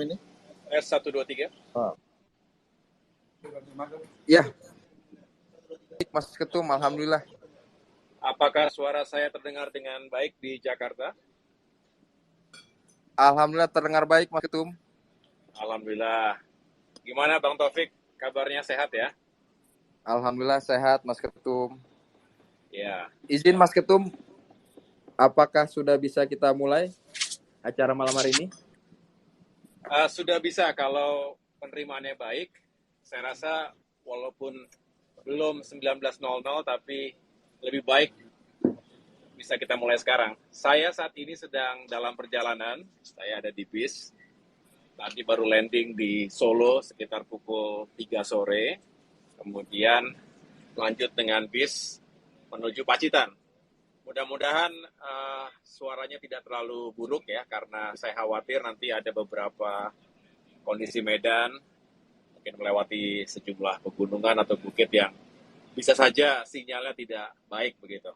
ini? S123. Ya, Mas Ketum, alhamdulillah. Apakah suara saya terdengar dengan baik di Jakarta? Alhamdulillah terdengar baik, Mas Ketum. Alhamdulillah. Gimana Bang Taufik? Kabarnya sehat ya? Alhamdulillah sehat, Mas Ketum. Ya. Izin Mas Ketum, apakah sudah bisa kita mulai acara malam hari ini? Sudah bisa kalau penerimaannya baik. Saya rasa walaupun belum 19.00 tapi lebih baik bisa kita mulai sekarang. Saya saat ini sedang dalam perjalanan. Saya ada di bis. Tadi baru landing di Solo sekitar pukul 3 sore. Kemudian lanjut dengan bis menuju Pacitan. Mudah-mudahan suaranya tidak terlalu buruk ya, karena saya khawatir nanti ada beberapa kondisi medan, mungkin melewati sejumlah pegunungan atau bukit yang bisa saja sinyalnya tidak baik begitu.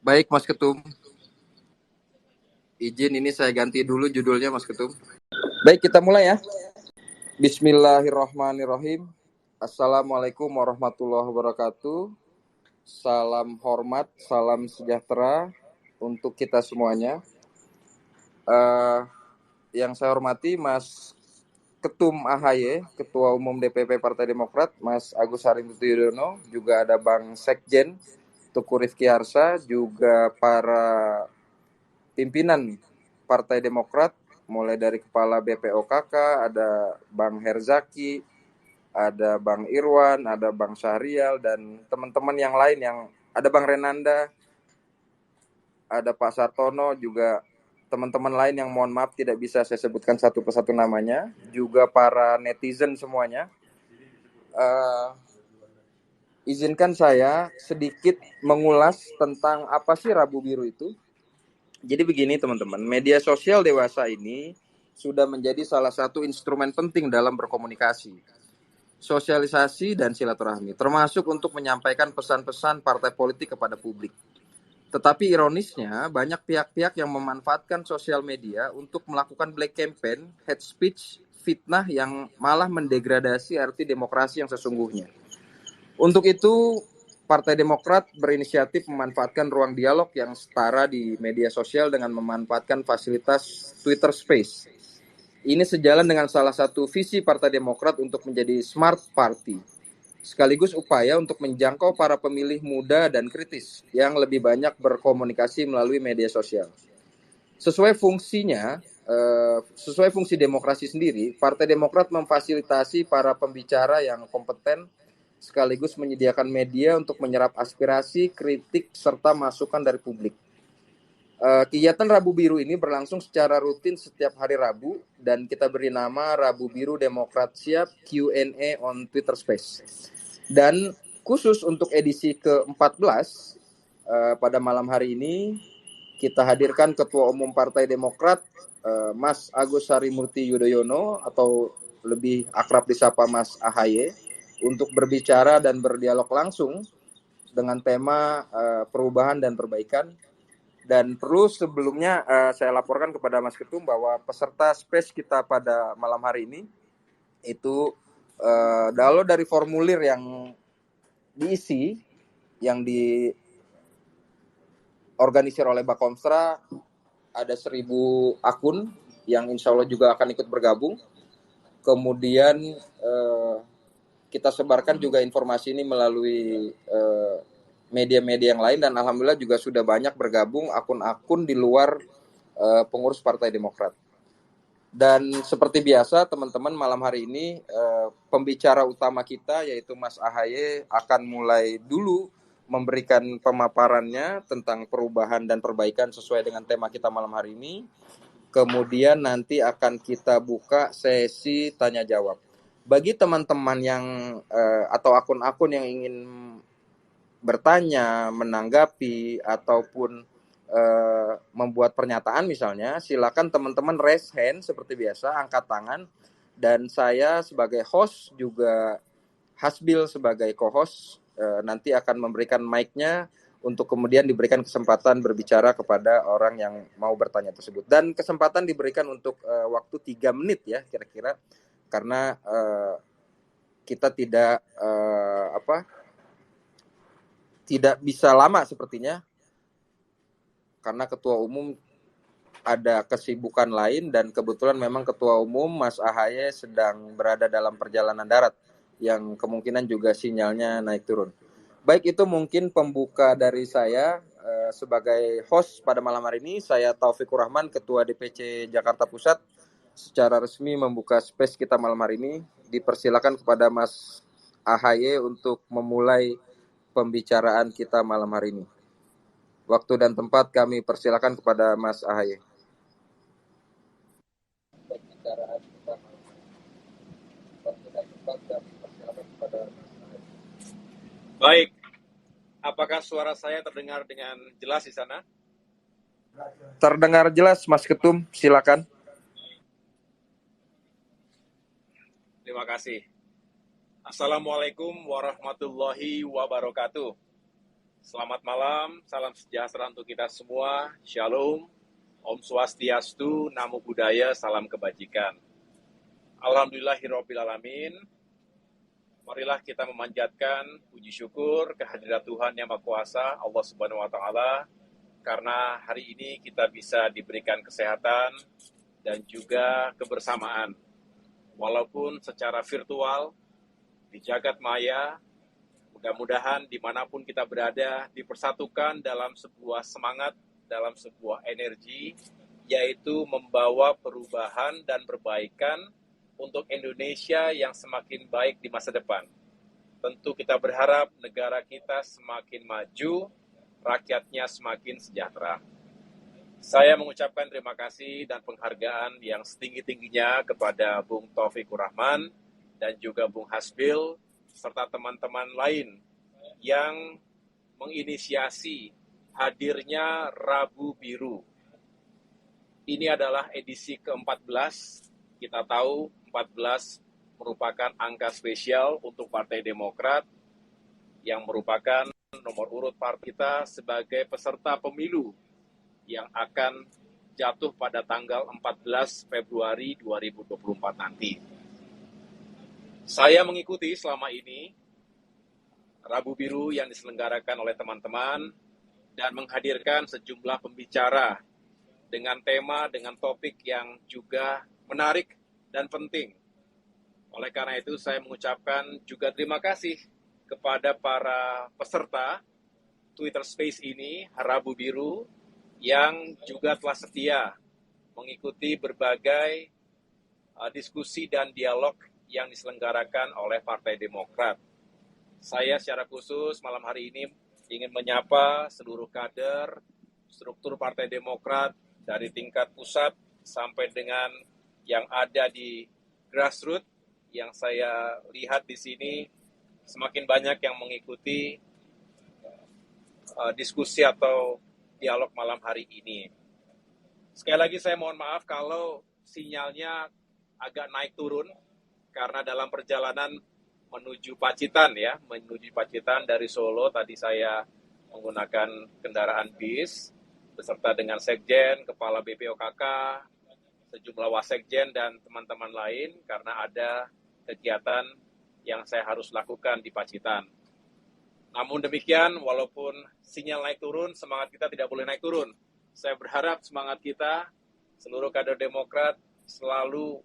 Baik, Mas Ketum. Izin ini saya ganti dulu judulnya, Mas Ketum. Baik, kita mulai ya. Bismillahirrahmanirrahim. Assalamualaikum warahmatullahi wabarakatuh. Salam hormat, salam sejahtera untuk kita semuanya. Yang saya hormati Mas Ketum AHY, Ketua Umum DPP Partai Demokrat, Mas Agus Harimurti Yudhoyono, juga ada Bang Sekjen Teguh Rifki Harsha, juga para pimpinan Partai Demokrat, mulai dari Kepala BPOKK, ada Bang Herzaki, ada Bang Irwan, ada Bang Syahrial, dan teman-teman yang lain yang ada Bang Renanda, ada Pak Sartono, juga teman-teman lain yang mohon maaf tidak bisa saya sebutkan satu persatu namanya, juga para netizen semuanya. Izinkan saya sedikit mengulas tentang apa sih Rabu Biru itu. Jadi begini teman-teman, media sosial dewasa ini sudah menjadi salah satu instrumen penting dalam berkomunikasi, sosialisasi dan silaturahmi, termasuk untuk menyampaikan pesan-pesan partai politik kepada publik. Tetapi ironisnya, banyak pihak-pihak yang memanfaatkan sosial media untuk melakukan black campaign, hate speech, fitnah yang malah mendegradasi arti demokrasi yang sesungguhnya. Untuk itu, Partai Demokrat berinisiatif memanfaatkan ruang dialog yang setara di media sosial dengan memanfaatkan fasilitas Twitter Space. Ini sejalan dengan salah satu visi Partai Demokrat untuk menjadi smart party, sekaligus upaya untuk menjangkau para pemilih muda dan kritis yang lebih banyak berkomunikasi melalui media sosial. Sesuai fungsi demokrasi sendiri, Partai Demokrat memfasilitasi para pembicara yang kompeten sekaligus menyediakan media untuk menyerap aspirasi, kritik, serta masukan dari publik. Kegiatan Rabu Biru ini berlangsung secara rutin setiap hari Rabu dan kita beri nama Rabu Biru Demokrat Siap Q&A on Twitter Space. Dan khusus untuk edisi ke-14 pada malam hari ini kita hadirkan Ketua Umum Partai Demokrat Mas Agus Harimurti Yudhoyono atau lebih akrab disapa Mas AHY untuk berbicara dan berdialog langsung dengan tema perubahan dan perbaikan. Dan perlu sebelumnya saya laporkan kepada Mas Ketum bahwa peserta space kita pada malam hari ini itu download dari formulir yang diisi, yang diorganisir oleh Bakomstra, ada 1.000 akun yang insya Allah juga akan ikut bergabung. Kemudian kita sebarkan juga informasi ini melalui media-media yang lain dan alhamdulillah juga sudah banyak bergabung akun-akun di luar pengurus Partai Demokrat. Dan seperti biasa teman-teman, malam hari ini pembicara utama kita yaitu Mas AHY akan mulai dulu memberikan pemaparannya tentang perubahan dan perbaikan sesuai dengan tema kita malam hari ini. Kemudian nanti akan kita buka sesi tanya jawab. Bagi teman-teman yang atau akun-akun yang ingin bertanya, menanggapi, ataupun membuat pernyataan misalnya, silakan teman-teman raise hand seperti biasa, angkat tangan. Dan saya sebagai host juga Hasbil sebagai co-host nanti akan memberikan mic-nya untuk kemudian diberikan kesempatan berbicara kepada orang yang mau bertanya tersebut. Dan kesempatan diberikan untuk waktu 3 menit ya kira-kira, karena kita tidak bisa lama sepertinya, karena ketua umum ada kesibukan lain, dan kebetulan memang ketua umum Mas AHY sedang berada dalam perjalanan darat yang kemungkinan juga sinyalnya naik turun. Baik, itu mungkin pembuka dari saya sebagai host pada malam hari ini. Saya Taufikur Rahman, Ketua DPC Jakarta Pusat, secara resmi membuka space kita malam hari ini. Dipersilakan kepada Mas AHY untuk memulai pembicaraan kita malam hari ini. Waktu dan tempat kami persilakan kepada Mas AHY. Baik, apakah suara saya terdengar dengan jelas di sana? Terdengar jelas, Mas Ketum, silakan. Terima kasih. Assalamualaikum warahmatullahi wabarakatuh. Selamat malam, salam sejahtera untuk kita semua. Shalom, Om Swastiastu, Namo Buddhaya, salam kebajikan. Alhamdulillahirrabbilalamin. Marilah kita memanjatkan puji syukur kehadirat Tuhan Yang Maha Kuasa, Allah Subhanahu wa Ta'ala, karena hari ini kita bisa diberikan kesehatan dan juga kebersamaan. Walaupun secara virtual, di jagat maya, mudah-mudahan dimanapun kita berada, dipersatukan dalam sebuah semangat, dalam sebuah energi, yaitu membawa perubahan dan perbaikan untuk Indonesia yang semakin baik di masa depan. Tentu kita berharap negara kita semakin maju, rakyatnya semakin sejahtera. Saya mengucapkan terima kasih dan penghargaan yang setinggi-tingginya kepada Bung Taufikur Rahman dan juga Bung Hasbil, serta teman-teman lain yang menginisiasi hadirnya Rabu Biru. Ini adalah edisi ke-14. Kita tahu 14 merupakan angka spesial untuk Partai Demokrat yang merupakan nomor urut partai kita sebagai peserta pemilu yang akan jatuh pada tanggal 14 Februari 2024 nanti. Saya mengikuti selama ini Rabu Biru yang diselenggarakan oleh teman-teman dan menghadirkan sejumlah pembicara dengan tema, dengan topik yang juga menarik dan penting. Oleh karena itu, saya mengucapkan juga terima kasih kepada para peserta Twitter Space ini, Rabu Biru, yang juga telah setia mengikuti berbagai diskusi dan dialog yang diselenggarakan oleh Partai Demokrat. Saya secara khusus malam hari ini ingin menyapa seluruh kader, struktur Partai Demokrat dari tingkat pusat sampai dengan yang ada di grassroots, yang saya lihat di sini semakin banyak yang mengikuti diskusi atau dialog malam hari ini. Sekali lagi saya mohon maaf kalau sinyalnya agak naik turun, karena dalam perjalanan menuju Pacitan dari Solo, tadi saya menggunakan kendaraan bis beserta dengan Sekjen, Kepala BPOKK, sejumlah wasekjen dan teman-teman lain, karena ada kegiatan yang saya harus lakukan di Pacitan. Namun demikian, walaupun sinyal naik turun, semangat kita tidak boleh naik turun. Saya berharap semangat kita, seluruh kader Demokrat, selalu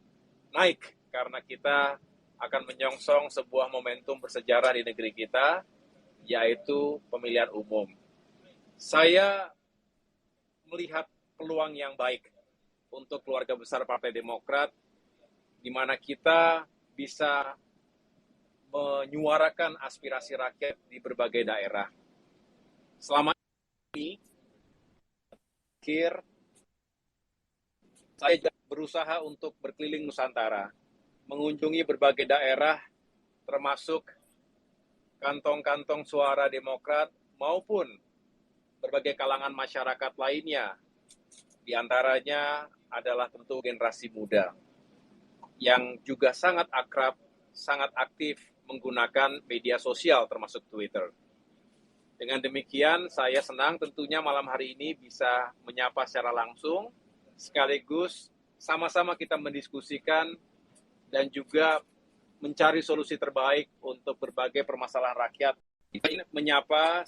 naik, karena kita akan menyongsong sebuah momentum bersejarah di negeri kita, yaitu pemilihan umum. Saya melihat peluang yang baik untuk keluarga besar Partai Demokrat, di mana kita bisa menyuarakan aspirasi rakyat di berbagai daerah. Selama ini, saya juga berusaha untuk berkeliling Nusantara, mengunjungi berbagai daerah, termasuk kantong-kantong suara Demokrat maupun berbagai kalangan masyarakat lainnya. Di antaranya adalah tentu generasi muda yang juga sangat akrab, sangat aktif menggunakan media sosial termasuk Twitter. Dengan demikian, saya senang tentunya malam hari ini bisa menyapa secara langsung, sekaligus sama-sama kita mendiskusikan dan juga mencari solusi terbaik untuk berbagai permasalahan rakyat. Kita menyapa,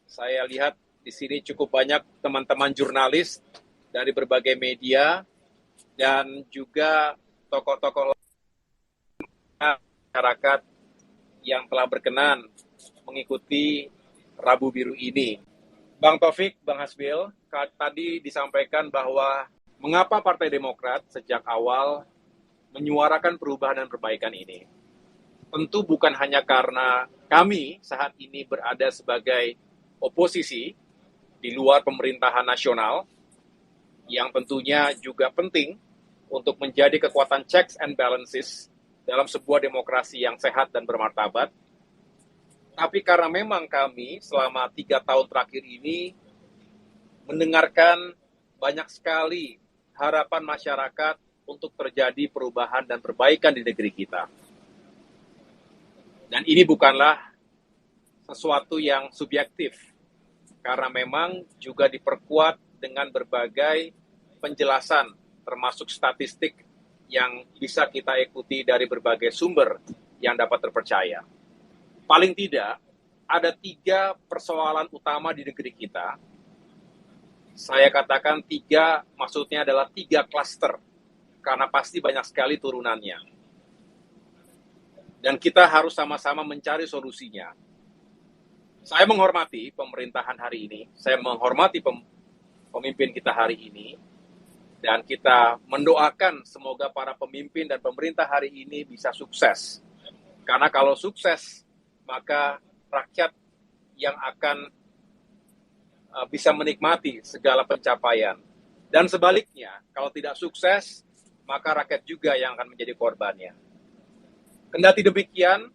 saya lihat di sini cukup banyak teman-teman jurnalis dari berbagai media dan juga tokoh-tokoh masyarakat yang telah berkenan mengikuti Rabu Biru ini. Bang Taufik, Bang Hasbil, tadi disampaikan bahwa mengapa Partai Demokrat sejak awal menyuarakan perubahan dan perbaikan ini. Tentu bukan hanya karena kami saat ini berada sebagai oposisi di luar pemerintahan nasional, yang tentunya juga penting untuk menjadi kekuatan checks and balances dalam sebuah demokrasi yang sehat dan bermartabat. Tapi karena memang kami selama 3 tahun terakhir ini mendengarkan banyak sekali harapan masyarakat untuk terjadi perubahan dan perbaikan di negeri kita. Dan ini bukanlah sesuatu yang subjektif, karena memang juga diperkuat dengan berbagai penjelasan, termasuk statistik yang bisa kita ikuti dari berbagai sumber yang dapat terpercaya. Paling tidak, ada 3 persoalan utama di negeri kita. Saya katakan 3, maksudnya adalah 3 klaster, karena pasti banyak sekali turunannya. Dan kita harus sama-sama mencari solusinya. Saya menghormati pemerintahan hari ini, saya menghormati pemimpin kita hari ini, dan kita mendoakan semoga para pemimpin dan pemerintah hari ini bisa sukses. Karena kalau sukses, maka rakyat yang akan bisa menikmati segala pencapaian. Dan sebaliknya, kalau tidak sukses, maka rakyat juga yang akan menjadi korbannya. Kendati demikian,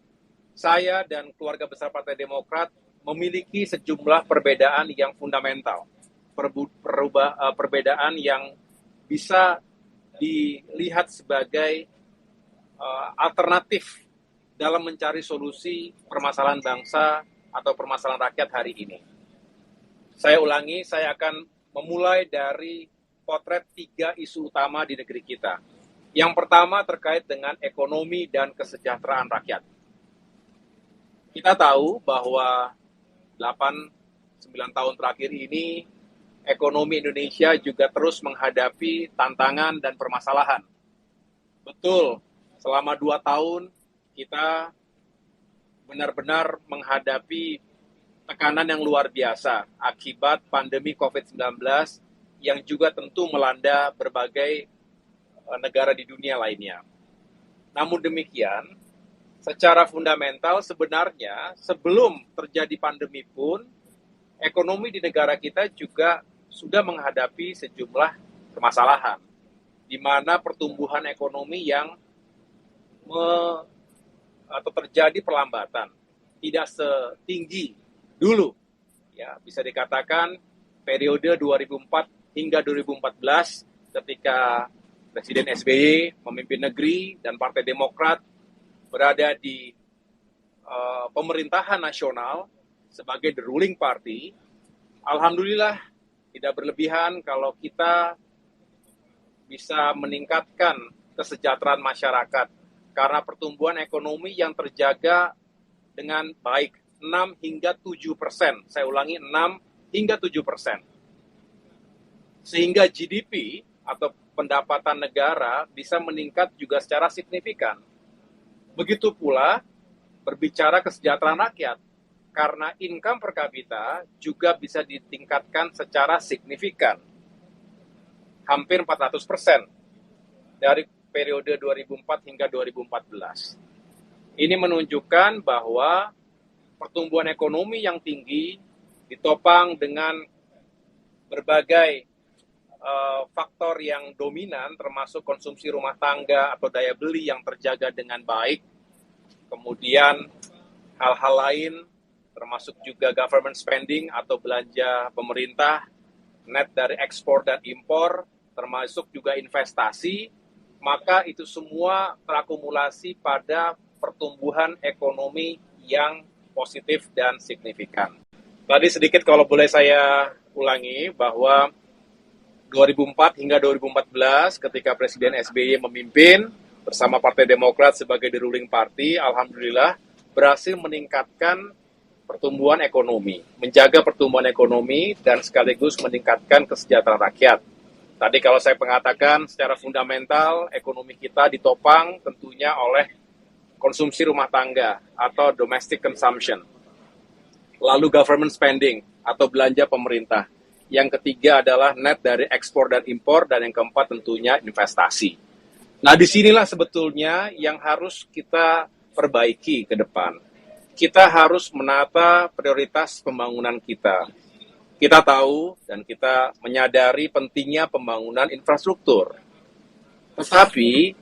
saya dan keluarga besar Partai Demokrat memiliki sejumlah perbedaan yang fundamental. Perbedaan yang bisa dilihat sebagai alternatif dalam mencari solusi permasalahan bangsa atau permasalahan rakyat hari ini. Saya ulangi, saya akan memulai dari potret 3 isu utama di negeri kita. Yang pertama terkait dengan ekonomi dan kesejahteraan rakyat. Kita tahu bahwa 8-9 tahun terakhir ini, ekonomi Indonesia juga terus menghadapi tantangan dan permasalahan. Betul, selama 2 tahun kita benar-benar menghadapi tekanan yang luar biasa akibat pandemi COVID-19 yang juga tentu melanda berbagai negara di dunia lainnya. Namun demikian, secara fundamental sebenarnya sebelum terjadi pandemi pun, ekonomi di negara kita juga sudah menghadapi sejumlah permasalahan, di mana pertumbuhan ekonomi yang atau terjadi perlambatan, tidak setinggi dulu. Ya, bisa dikatakan periode 2004 hingga 2014 ketika Presiden SBY memimpin negeri dan Partai Demokrat berada di pemerintahan nasional sebagai the ruling party. Alhamdulillah tidak berlebihan kalau kita bisa meningkatkan kesejahteraan masyarakat karena pertumbuhan ekonomi yang terjaga dengan baik, 6 hingga 7%. Saya ulangi, 6 hingga 7%. Sehingga GDP atau pendapatan negara bisa meningkat juga secara signifikan. Begitu pula berbicara kesejahteraan rakyat, karena income per kapita juga bisa ditingkatkan secara signifikan. Hampir 400% dari periode 2004 hingga 2014. Ini menunjukkan bahwa pertumbuhan ekonomi yang tinggi ditopang dengan berbagai faktor yang dominan, termasuk konsumsi rumah tangga atau daya beli yang terjaga dengan baik. Kemudian hal-hal lain, termasuk juga government spending atau belanja pemerintah, net dari ekspor dan impor, termasuk juga investasi, maka itu semua terakumulasi pada pertumbuhan ekonomi yang positif dan signifikan. Tadi sedikit kalau boleh saya ulangi bahwa 2004 hingga 2014 ketika Presiden SBY memimpin bersama Partai Demokrat sebagai the ruling party, alhamdulillah berhasil meningkatkan pertumbuhan ekonomi, menjaga pertumbuhan ekonomi dan sekaligus meningkatkan kesejahteraan rakyat. Tadi kalau saya mengatakan secara fundamental ekonomi kita ditopang tentunya oleh konsumsi rumah tangga atau domestic consumption. Lalu government spending atau belanja pemerintah. Yang ketiga adalah net dari ekspor dan impor, dan yang keempat tentunya investasi. Nah, disinilah sebetulnya yang harus kita perbaiki ke depan. Kita harus menata prioritas pembangunan kita. Kita tahu dan kita menyadari pentingnya pembangunan infrastruktur. Tetapi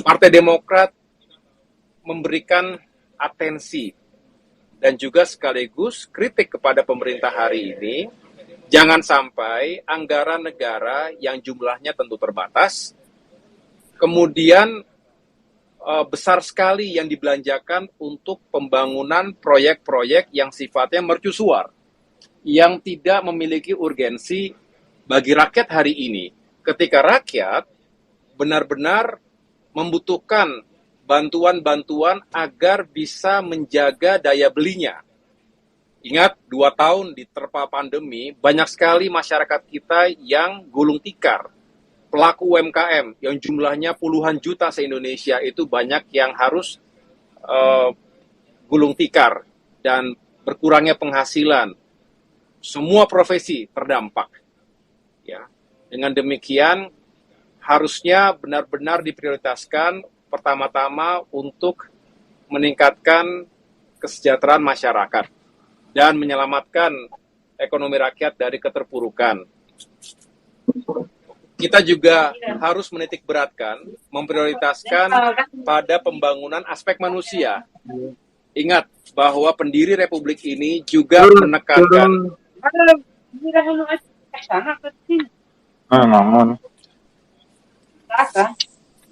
Partai Demokrat memberikan atensi dan juga sekaligus kritik kepada pemerintah hari ini, jangan sampai anggaran negara yang jumlahnya tentu terbatas, kemudian besar sekali yang dibelanjakan untuk pembangunan proyek-proyek yang sifatnya mercusuar, yang tidak memiliki urgensi bagi rakyat hari ini. Ketika rakyat benar-benar membutuhkan bantuan-bantuan agar bisa menjaga daya belinya. Ingat, 2 tahun diterpa pandemi, banyak sekali masyarakat kita yang gulung tikar. Pelaku UMKM yang jumlahnya puluhan juta se-Indonesia itu banyak yang harus gulung tikar dan berkurangnya penghasilan. Semua profesi terdampak. Ya. Dengan demikian, harusnya benar-benar diprioritaskan pertama-tama untuk meningkatkan kesejahteraan masyarakat dan menyelamatkan ekonomi rakyat dari keterpurukan. Kita juga harus menitik beratkan, memprioritaskan pada pembangunan aspek manusia. Ingat bahwa pendiri Republik ini juga menekankan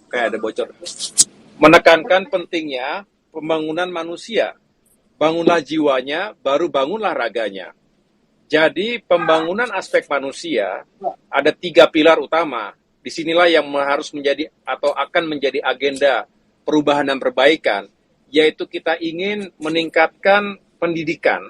kayak ada bocor. Menekankan pentingnya pembangunan manusia. Bangunlah jiwanya, baru bangunlah raganya. Jadi pembangunan aspek manusia ada 3 pilar utama. Disinilah yang harus menjadi atau akan menjadi agenda perubahan dan perbaikan, yaitu kita ingin meningkatkan pendidikan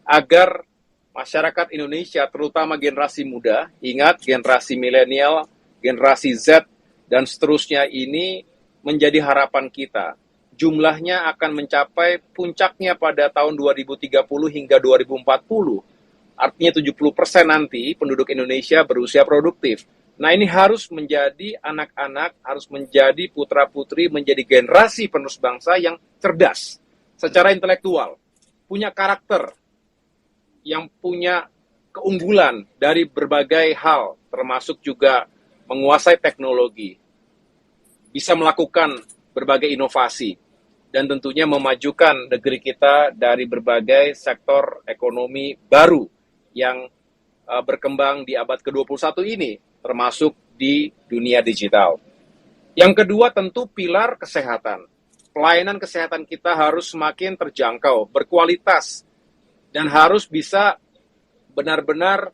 agar masyarakat Indonesia, terutama generasi muda, ingat generasi milenial, generasi Z, dan seterusnya ini menjadi harapan kita. Jumlahnya akan mencapai puncaknya pada tahun 2030 hingga 2040. Artinya 70% nanti penduduk Indonesia berusia produktif. Nah, ini harus menjadi anak-anak, harus menjadi putra-putri, menjadi generasi penerus bangsa yang cerdas secara intelektual, punya karakter, yang punya keunggulan dari berbagai hal, termasuk juga menguasai teknologi, bisa melakukan berbagai inovasi, dan tentunya memajukan negeri kita dari berbagai sektor ekonomi baru yang berkembang di abad ke-21 ini, termasuk di dunia digital. Yang kedua tentu pilar kesehatan. Pelayanan kesehatan kita harus semakin terjangkau, berkualitas, dan harus bisa benar-benar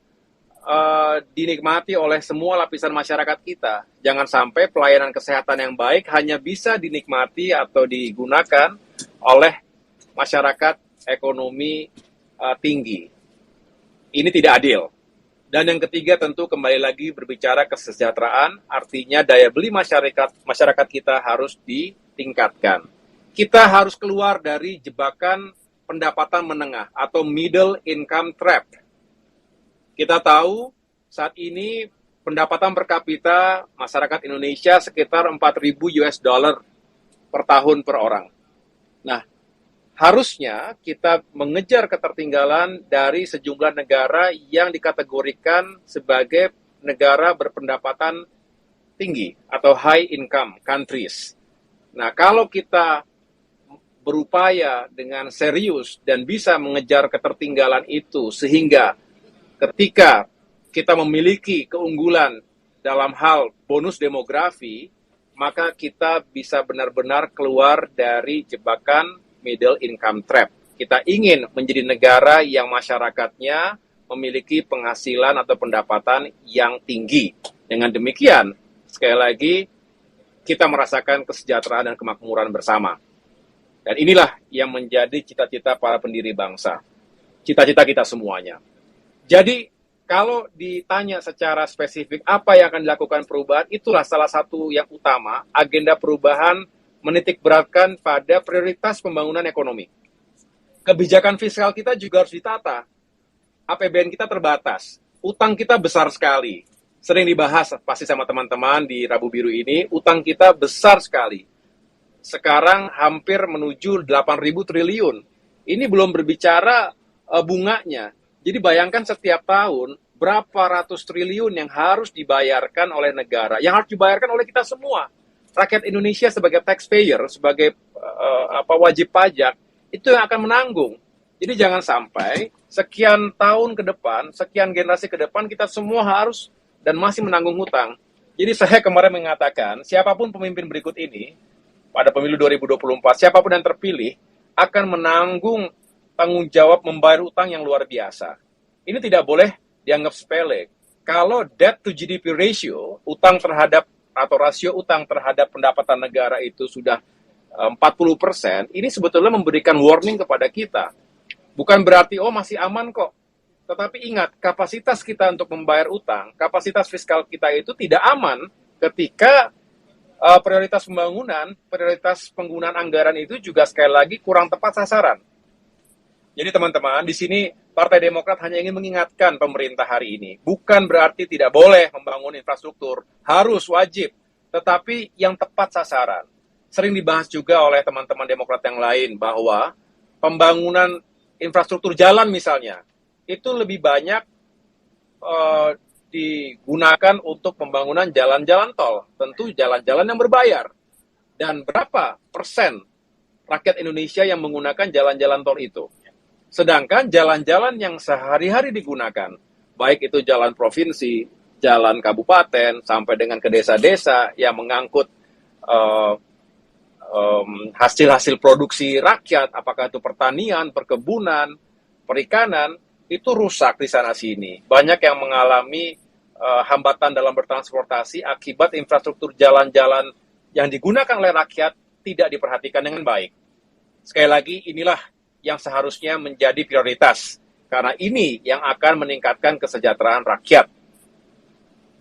dinikmati oleh semua lapisan masyarakat kita. Jangan sampai pelayanan kesehatan yang baik hanya bisa dinikmati atau digunakan oleh masyarakat ekonomi tinggi. Ini tidak adil. Dan yang ketiga tentu kembali lagi berbicara kesejahteraan, artinya daya beli masyarakat kita harus ditingkatkan. Kita harus keluar dari jebakan pendapatan menengah atau middle income trap. Kita tahu saat ini pendapatan per kapita masyarakat Indonesia sekitar 4.000 US dollar per tahun per orang. Nah, harusnya kita mengejar ketertinggalan dari sejumlah negara yang dikategorikan sebagai negara berpendapatan tinggi atau high income countries. Nah, kalau kita berupaya dengan serius dan bisa mengejar ketertinggalan itu sehingga ketika kita memiliki keunggulan dalam hal bonus demografi, maka kita bisa benar-benar keluar dari jebakan middle income trap. Kita ingin menjadi negara yang masyarakatnya memiliki penghasilan atau pendapatan yang tinggi. Dengan demikian, sekali lagi, kita merasakan kesejahteraan dan kemakmuran bersama. Dan inilah yang menjadi cita-cita para pendiri bangsa. Cita-cita kita semuanya. Jadi, kalau ditanya secara spesifik apa yang akan dilakukan perubahan, itulah salah satu yang utama, agenda perubahan menitik beratkan pada prioritas pembangunan ekonomi. Kebijakan fiskal kita juga harus ditata. APBN kita terbatas. Utang kita besar sekali. Sering dibahas pasti sama teman-teman di Rabu Biru ini, utang kita besar sekali. Sekarang hampir menuju 8.000 triliun. Ini belum berbicara bunganya. Jadi bayangkan setiap tahun berapa ratus triliun yang harus dibayarkan oleh negara, yang harus dibayarkan oleh kita semua. Rakyat Indonesia sebagai taxpayer, sebagai wajib pajak, itu yang akan menanggung. Jadi jangan sampai sekian tahun ke depan, sekian generasi ke depan, kita semua harus dan masih menanggung hutang. Jadi saya kemarin mengatakan, siapapun pemimpin berikut ini, pada pemilu 2024, siapapun yang terpilih akan menanggung tanggung jawab membayar utang yang luar biasa. Ini tidak boleh dianggap sepele. Kalau debt to GDP ratio, utang terhadap atau rasio utang terhadap pendapatan negara itu sudah 40%, ini sebetulnya memberikan warning kepada kita. Bukan berarti, oh masih aman kok. Tetapi ingat, kapasitas kita untuk membayar utang, kapasitas fiskal kita itu tidak aman ketika prioritas pembangunan, prioritas penggunaan anggaran itu juga sekali lagi kurang tepat sasaran. Jadi teman-teman, di sini Partai Demokrat hanya ingin mengingatkan pemerintah hari ini. Bukan berarti tidak boleh membangun infrastruktur, harus, wajib. Tetapi yang tepat sasaran. Sering dibahas juga oleh teman-teman Demokrat yang lain bahwa pembangunan infrastruktur jalan misalnya, itu lebih banyak digunakan untuk pembangunan jalan-jalan tol, tentu jalan-jalan yang berbayar. Dan berapa persen rakyat Indonesia yang menggunakan jalan-jalan tol itu? Sedangkan jalan-jalan yang sehari-hari digunakan, baik itu jalan provinsi, jalan kabupaten, sampai dengan ke desa-desa yang mengangkut hasil-hasil produksi rakyat, apakah itu pertanian, perkebunan, perikanan, itu rusak di sana-sini. Banyak yang mengalami hambatan dalam bertransportasi akibat infrastruktur jalan-jalan yang digunakan oleh rakyat tidak diperhatikan dengan baik. Sekali lagi, inilah yang seharusnya menjadi prioritas, karena ini yang akan meningkatkan kesejahteraan rakyat.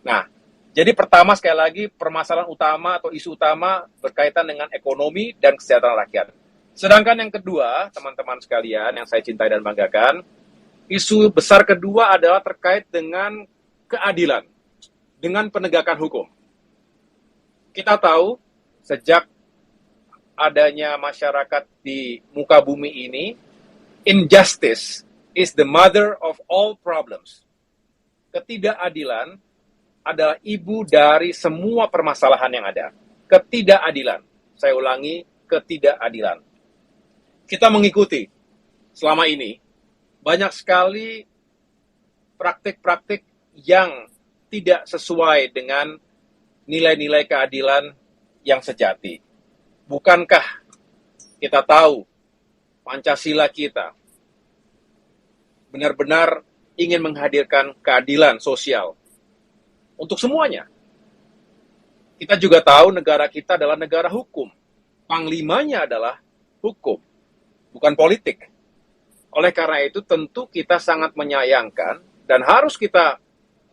Nah, jadi pertama sekali lagi, permasalahan utama atau isu utama berkaitan dengan ekonomi dan kesejahteraan rakyat. Sedangkan yang kedua, teman-teman sekalian yang saya cintai dan banggakan, isu besar kedua adalah terkait dengan keadilan, dengan penegakan hukum. Kita tahu, sejak adanya masyarakat di muka bumi ini, injustice is the mother of all problems. Ketidakadilan adalah ibu dari semua permasalahan yang ada. Ketidakadilan. Saya ulangi, ketidakadilan. Kita mengikuti selama ini banyak sekali praktik-praktik yang tidak sesuai dengan nilai-nilai keadilan yang sejati. Bukankah kita tahu Pancasila kita benar-benar ingin menghadirkan keadilan sosial untuk semuanya? Kita juga tahu negara kita adalah negara hukum. Panglimanya adalah hukum, bukan politik. Oleh karena itu tentu kita sangat menyayangkan dan harus kita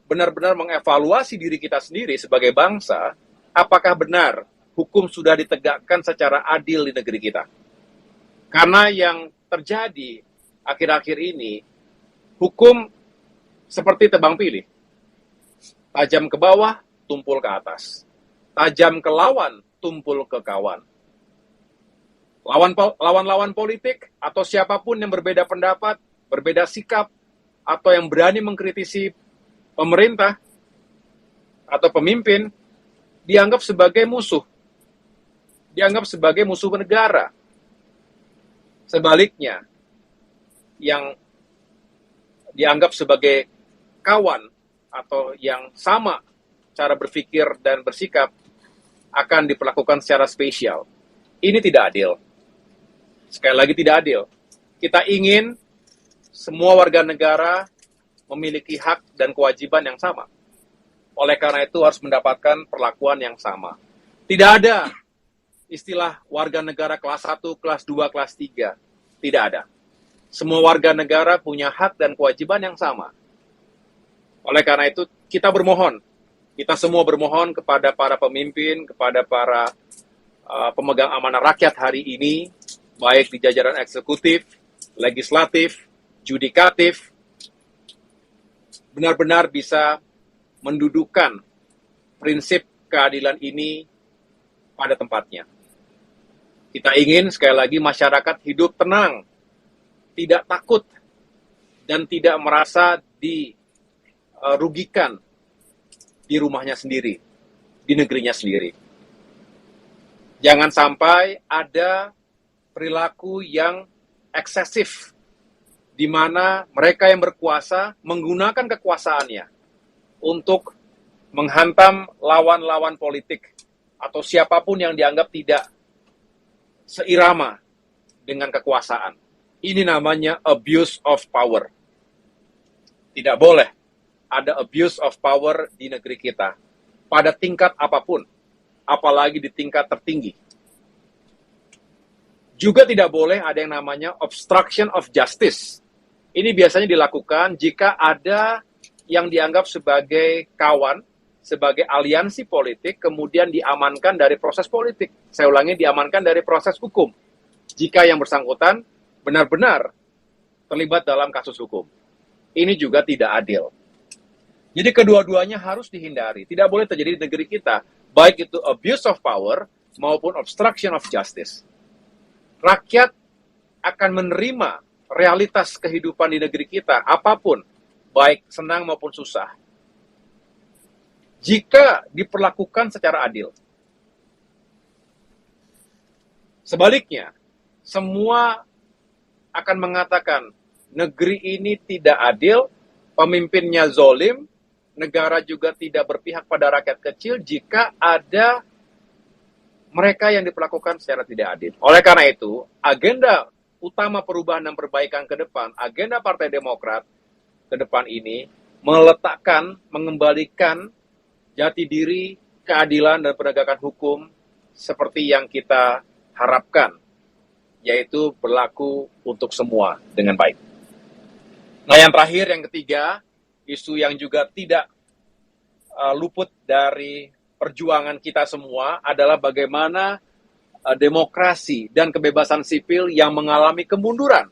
benar-benar mengevaluasi diri kita sendiri sebagai bangsa, apakah benar hukum sudah ditegakkan secara adil di negeri kita. Karena yang terjadi akhir-akhir ini, hukum seperti tebang pilih. Tajam ke bawah, tumpul ke atas. Tajam ke lawan, tumpul ke kawan. Lawan-lawan politik atau siapapun yang berbeda pendapat, berbeda sikap, atau yang berani mengkritisi pemerintah atau pemimpin, dianggap sebagai musuh. Dianggap sebagai musuh negara. Sebaliknya, yang dianggap sebagai kawan atau yang sama cara berpikir dan bersikap akan diperlakukan secara spesial. Ini tidak adil. Sekali lagi tidak adil. Kita ingin semua warga negara memiliki hak dan kewajiban yang sama. Oleh karena itu harus mendapatkan perlakuan yang sama. Tidak ada istilah warga negara kelas 1, kelas 2, kelas 3. Tidak ada. Semua warga negara punya hak dan kewajiban yang sama. Oleh karena itu kita bermohon, kita semua bermohon kepada para pemimpin, kepada para pemegang amanah rakyat hari ini, baik di jajaran eksekutif, legislatif, judikatif, benar-benar bisa mendudukan prinsip keadilan ini pada tempatnya. Kita ingin sekali lagi masyarakat hidup tenang, tidak takut, dan tidak merasa dirugikan di rumahnya sendiri, di negerinya sendiri. Jangan sampai ada perilaku yang eksesif, di mana mereka yang berkuasa menggunakan kekuasaannya untuk menghantam lawan-lawan politik atau siapapun yang dianggap tidak seirama dengan kekuasaan. Ini namanya abuse of power. Tidak boleh ada abuse of power di negeri kita, pada tingkat apapun, apalagi di tingkat tertinggi. Juga tidak boleh ada yang namanya obstruction of justice. Ini biasanya dilakukan jika ada yang dianggap sebagai kawan, sebagai aliansi politik, kemudian diamankan dari proses politik. Saya ulangi, diamankan dari proses hukum. Jika yang bersangkutan benar-benar terlibat dalam kasus hukum. Ini juga tidak adil. Jadi kedua-duanya harus dihindari. Tidak boleh terjadi di negeri kita, baik itu abuse of power maupun obstruction of justice. Rakyat akan menerima realitas kehidupan di negeri kita, apapun, baik senang maupun susah, jika diperlakukan secara adil. Sebaliknya, semua akan mengatakan negeri ini tidak adil, pemimpinnya zolim, negara juga tidak berpihak pada rakyat kecil jika ada mereka yang diperlakukan secara tidak adil. Oleh karena itu, agenda utama perubahan dan perbaikan ke depan, agenda Partai Demokrat ke depan ini meletakkan, mengembalikan jati diri, keadilan, dan penegakan hukum seperti yang kita harapkan, yaitu berlaku untuk semua dengan baik. Nah, yang terakhir, yang ketiga, isu yang juga tidak luput dari perjuangan kita semua adalah bagaimana demokrasi dan kebebasan sipil yang mengalami kemunduran.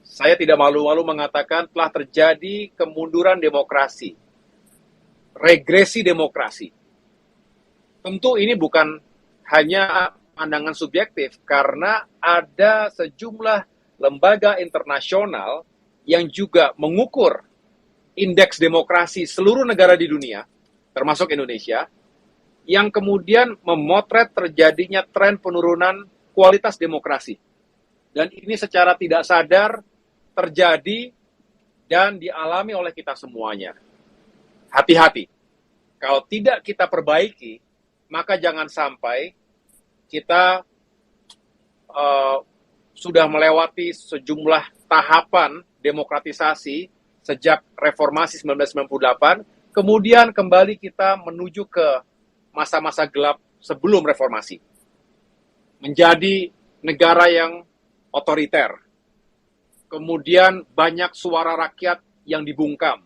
Saya tidak malu-malu mengatakan telah terjadi kemunduran demokrasi, regresi demokrasi. Tentu ini bukan hanya pandangan subjektif, karena ada sejumlah lembaga internasional yang juga mengukur indeks demokrasi seluruh negara di dunia, termasuk Indonesia, yang kemudian memotret terjadinya tren penurunan kualitas demokrasi. Dan ini secara tidak sadar terjadi dan dialami oleh kita semuanya. Hati-hati, kalau tidak kita perbaiki, maka jangan sampai kita sudah melewati sejumlah tahapan demokratisasi sejak reformasi 1998, kemudian kembali kita menuju ke masa-masa gelap sebelum reformasi. Menjadi negara yang otoriter. Kemudian banyak suara rakyat yang dibungkam.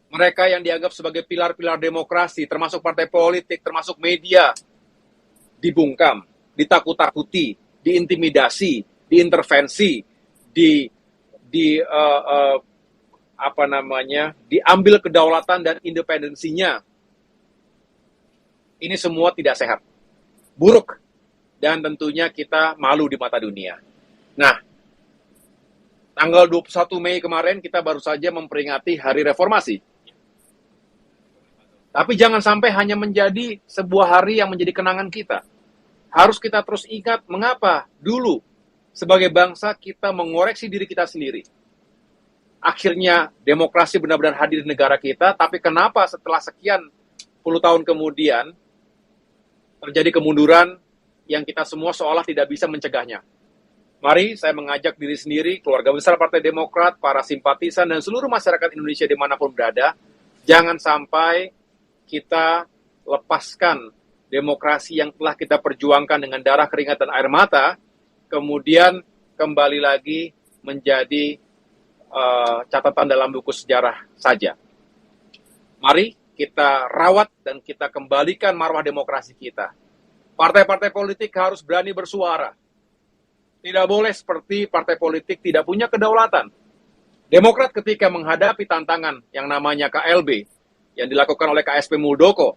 Mereka yang dianggap sebagai pilar-pilar demokrasi, termasuk partai politik, termasuk media, dibungkam, ditakut-takuti, diintimidasi, diintervensi, diambil kedaulatan dan independensinya. Ini semua tidak sehat, buruk, dan tentunya kita malu di mata dunia. Nah, tanggal 21 Mei kemarin kita baru saja memperingati Hari Reformasi. Tapi jangan sampai hanya menjadi sebuah hari yang menjadi kenangan kita. Harus kita terus ingat mengapa dulu sebagai bangsa kita mengoreksi diri kita sendiri. Akhirnya demokrasi benar-benar hadir di negara kita, tapi kenapa setelah sekian puluh tahun kemudian terjadi kemunduran yang kita semua seolah tidak bisa mencegahnya. Mari saya mengajak diri sendiri, keluarga besar Partai Demokrat, para simpatisan, dan seluruh masyarakat Indonesia dimanapun berada, jangan sampai kita lepaskan demokrasi yang telah kita perjuangkan dengan darah, keringat, dan air mata, kemudian kembali lagi menjadi catatan dalam buku sejarah saja. Mari kita rawat dan kita kembalikan marwah demokrasi kita. Partai-partai politik harus berani bersuara. Tidak boleh seperti partai politik tidak punya kedaulatan. Demokrat ketika menghadapi tantangan yang namanya KLB, yang dilakukan oleh KSP Muldoko,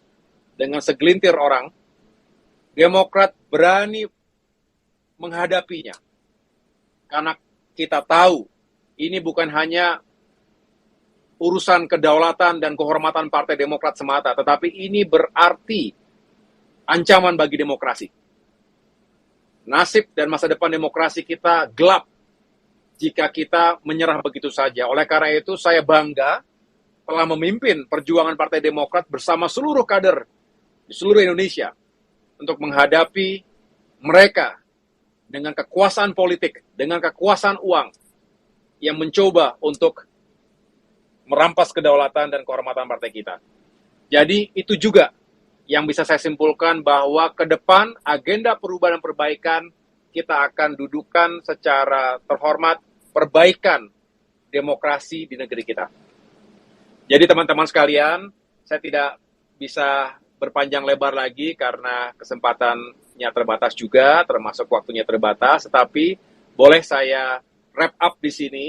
dengan segelintir orang, Demokrat berani menghadapinya. Karena kita tahu, ini bukan hanya urusan kedaulatan dan kehormatan Partai Demokrat semata, tetapi ini berarti ancaman bagi demokrasi. Nasib dan masa depan demokrasi kita gelap jika kita menyerah begitu saja. Oleh karena itu, saya bangga telah memimpin perjuangan Partai Demokrat bersama seluruh kader di seluruh Indonesia untuk menghadapi mereka dengan kekuasaan politik, dengan kekuasaan uang yang mencoba untuk merampas kedaulatan dan kehormatan partai kita. Jadi itu juga yang bisa saya simpulkan bahwa ke depan agenda perubahan dan perbaikan kita akan dudukan secara terhormat perbaikan demokrasi di negeri kita. Jadi teman-teman sekalian, saya tidak bisa berpanjang lebar lagi karena kesempatannya terbatas juga, termasuk waktunya terbatas, tetapi boleh saya wrap up di sini.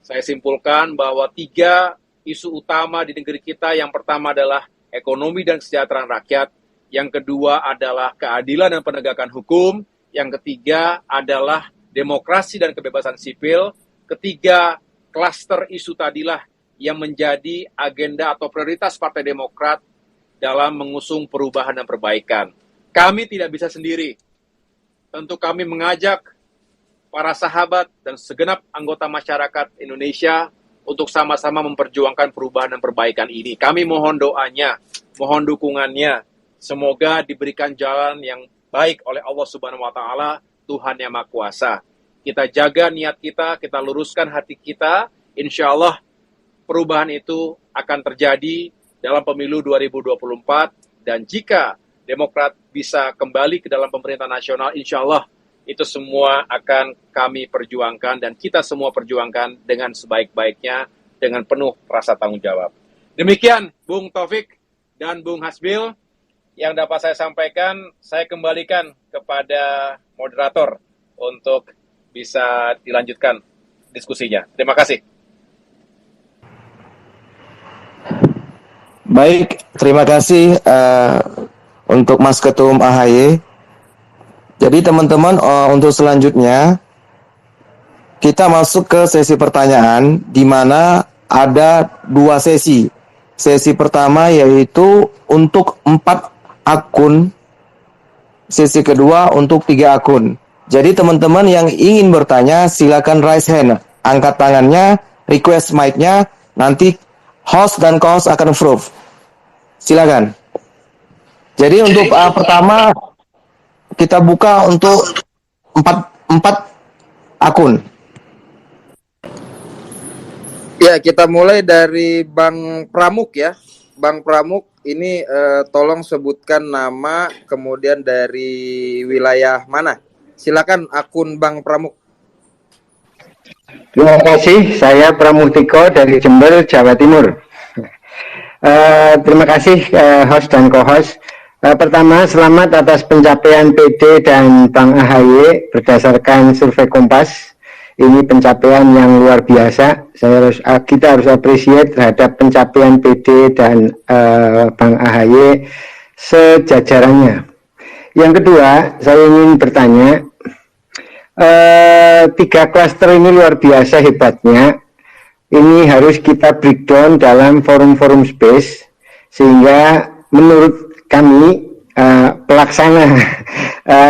Saya simpulkan bahwa 3 isu utama di negeri kita, yang pertama adalah ekonomi dan kesejahteraan rakyat, yang kedua adalah keadilan dan penegakan hukum, yang ketiga adalah demokrasi dan kebebasan sipil, ketiga klaster isu tadilah yang menjadi agenda atau prioritas Partai Demokrat dalam mengusung perubahan dan perbaikan. Kami tidak bisa sendiri. Tentu kami mengajak para sahabat dan segenap anggota masyarakat Indonesia untuk sama-sama memperjuangkan perubahan dan perbaikan ini. Kami mohon doanya, mohon dukungannya. Semoga diberikan jalan yang baik oleh Allah Subhanahu wa Ta'ala, Tuhan yang Maha Kuasa. Kita jaga niat kita, kita luruskan hati kita. Insya Allah perubahan itu akan terjadi dalam pemilu 2024. Dan jika Demokrat bisa kembali ke dalam pemerintahan nasional, insya Allah itu semua akan kami perjuangkan dan kita semua perjuangkan dengan sebaik-baiknya, dengan penuh rasa tanggung jawab. Demikian Bung Taufik dan Bung Hasbil yang dapat saya sampaikan. Saya kembalikan kepada moderator untuk bisa dilanjutkan diskusinya. Terima kasih. Baik, terima kasih untuk Mas Ketum AHY. Jadi teman-teman, untuk selanjutnya kita masuk ke sesi pertanyaan, di mana ada 2 sesi. Sesi pertama yaitu untuk 4 akun, sesi kedua untuk 3 akun. Jadi teman-teman yang ingin bertanya silakan raise hand, angkat tangannya, request mic-nya, nanti host dan co-host akan approve. Silakan. Jadi untuk pertama kita buka untuk 4 akun. Ya, kita mulai dari Bang Pramuk ya. Bang Pramuk ini tolong sebutkan nama, kemudian dari wilayah mana. Silakan akun Bang Pramuk. Terima kasih, saya Pramuktiko dari Jember, Jawa Timur. Terima kasih host dan co-host. Pertama, selamat atas pencapaian PD dan Bang AHY berdasarkan survei Kompas. Ini pencapaian yang luar biasa. Kita harus appreciate terhadap pencapaian PD dan Bang AHY sejajarannya. Yang kedua, saya ingin bertanya, 3 klaster ini luar biasa hebatnya. Ini harus kita breakdown dalam forum-forum space, sehingga menurut kami pelaksana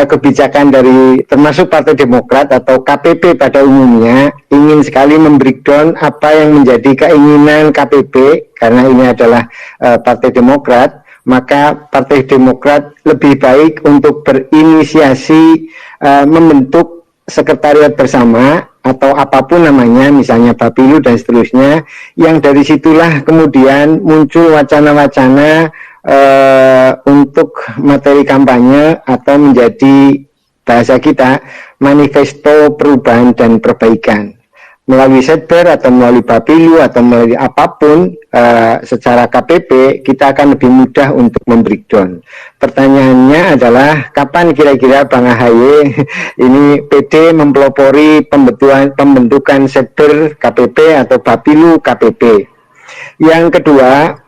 kebijakan dari termasuk Partai Demokrat atau KPP pada umumnya ingin sekali membreakdown apa yang menjadi keinginan KPP, karena ini adalah Partai Demokrat, maka Partai Demokrat lebih baik untuk berinisiasi membentuk sekretariat bersama atau apapun namanya, misalnya Bapilu dan seterusnya, yang dari situlah kemudian muncul wacana-wacana untuk materi kampanye atau menjadi bahasa kita manifesto perubahan dan perbaikan melalui Setber atau melalui Bapilu atau melalui apapun secara KPP, kita akan lebih mudah untuk membreakdown. Pertanyaannya adalah kapan kira-kira Bang AHY ini PD mempelopori pembentukan Setber KPP atau Bapilu KPP. Yang kedua,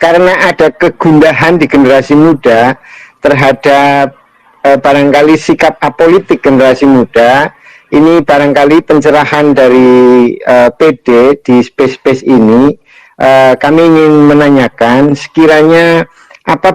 karena ada kegundahan di generasi muda terhadap barangkali sikap apolitik generasi muda, ini barangkali pencerahan dari PD di space-space ini, kami ingin menanyakan sekiranya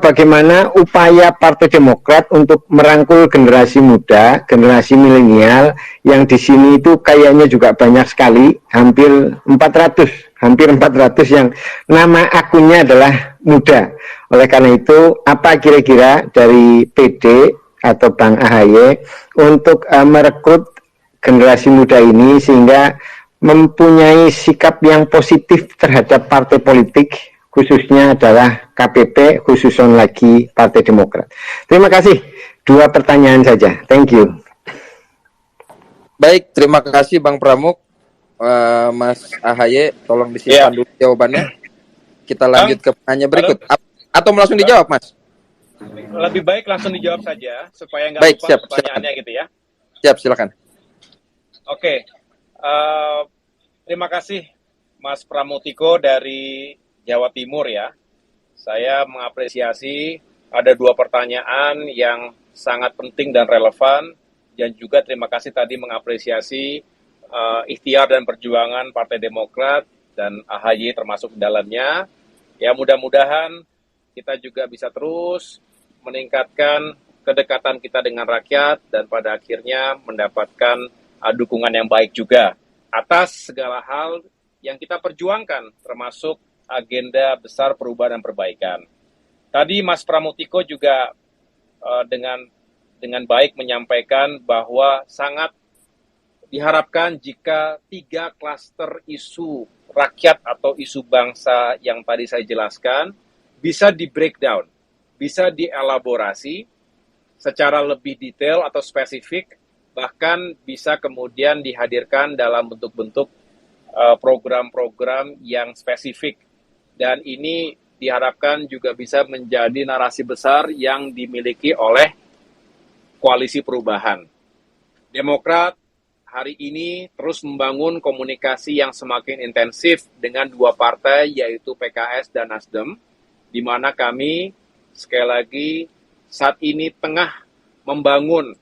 bagaimana upaya Partai Demokrat untuk merangkul generasi muda, generasi milenial yang di sini itu kayaknya juga banyak sekali, hampir 400 yang nama akunnya adalah muda. Oleh karena itu, apa kira-kira dari PD atau Bang AHY untuk merekrut generasi muda ini sehingga mempunyai sikap yang positif terhadap partai politik, khususnya adalah KPP, khususon lagi Partai Demokrat. Terima kasih. 2 pertanyaan saja. Thank you. Baik, terima kasih Bang Pramuk. Mas AHY, tolong disimpan dulu jawabannya. Kita lanjut ke pertanyaan berikut. Atau langsung dijawab, Mas? Lebih baik langsung dijawab saja supaya nggak lupa siap, pertanyaannya gitu ya. Siap, silakan. Oke, terima kasih Mas Pramutiko dari Jawa Timur ya. Saya mengapresiasi ada 2 pertanyaan yang sangat penting dan relevan, dan juga terima kasih tadi mengapresiasi ikhtiar dan perjuangan Partai Demokrat dan AHY termasuk di dalamnya. Ya, mudah-mudahan kita juga bisa terus meningkatkan kedekatan kita dengan rakyat dan pada akhirnya mendapatkan dukungan yang baik juga atas segala hal yang kita perjuangkan, termasuk agenda besar perubahan dan perbaikan. Tadi Mas Pramutiko juga dengan baik menyampaikan bahwa sangat diharapkan jika 3 klaster isu rakyat atau isu bangsa yang tadi saya jelaskan bisa di-breakdown, bisa dielaborasi secara lebih detail atau spesifik, bahkan bisa kemudian dihadirkan dalam bentuk-bentuk program-program yang spesifik. Dan ini diharapkan juga bisa menjadi narasi besar yang dimiliki oleh koalisi perubahan. Demokrat hari ini terus membangun komunikasi yang semakin intensif dengan 2 partai, yaitu PKS dan Nasdem, di mana kami sekali lagi saat ini tengah membangun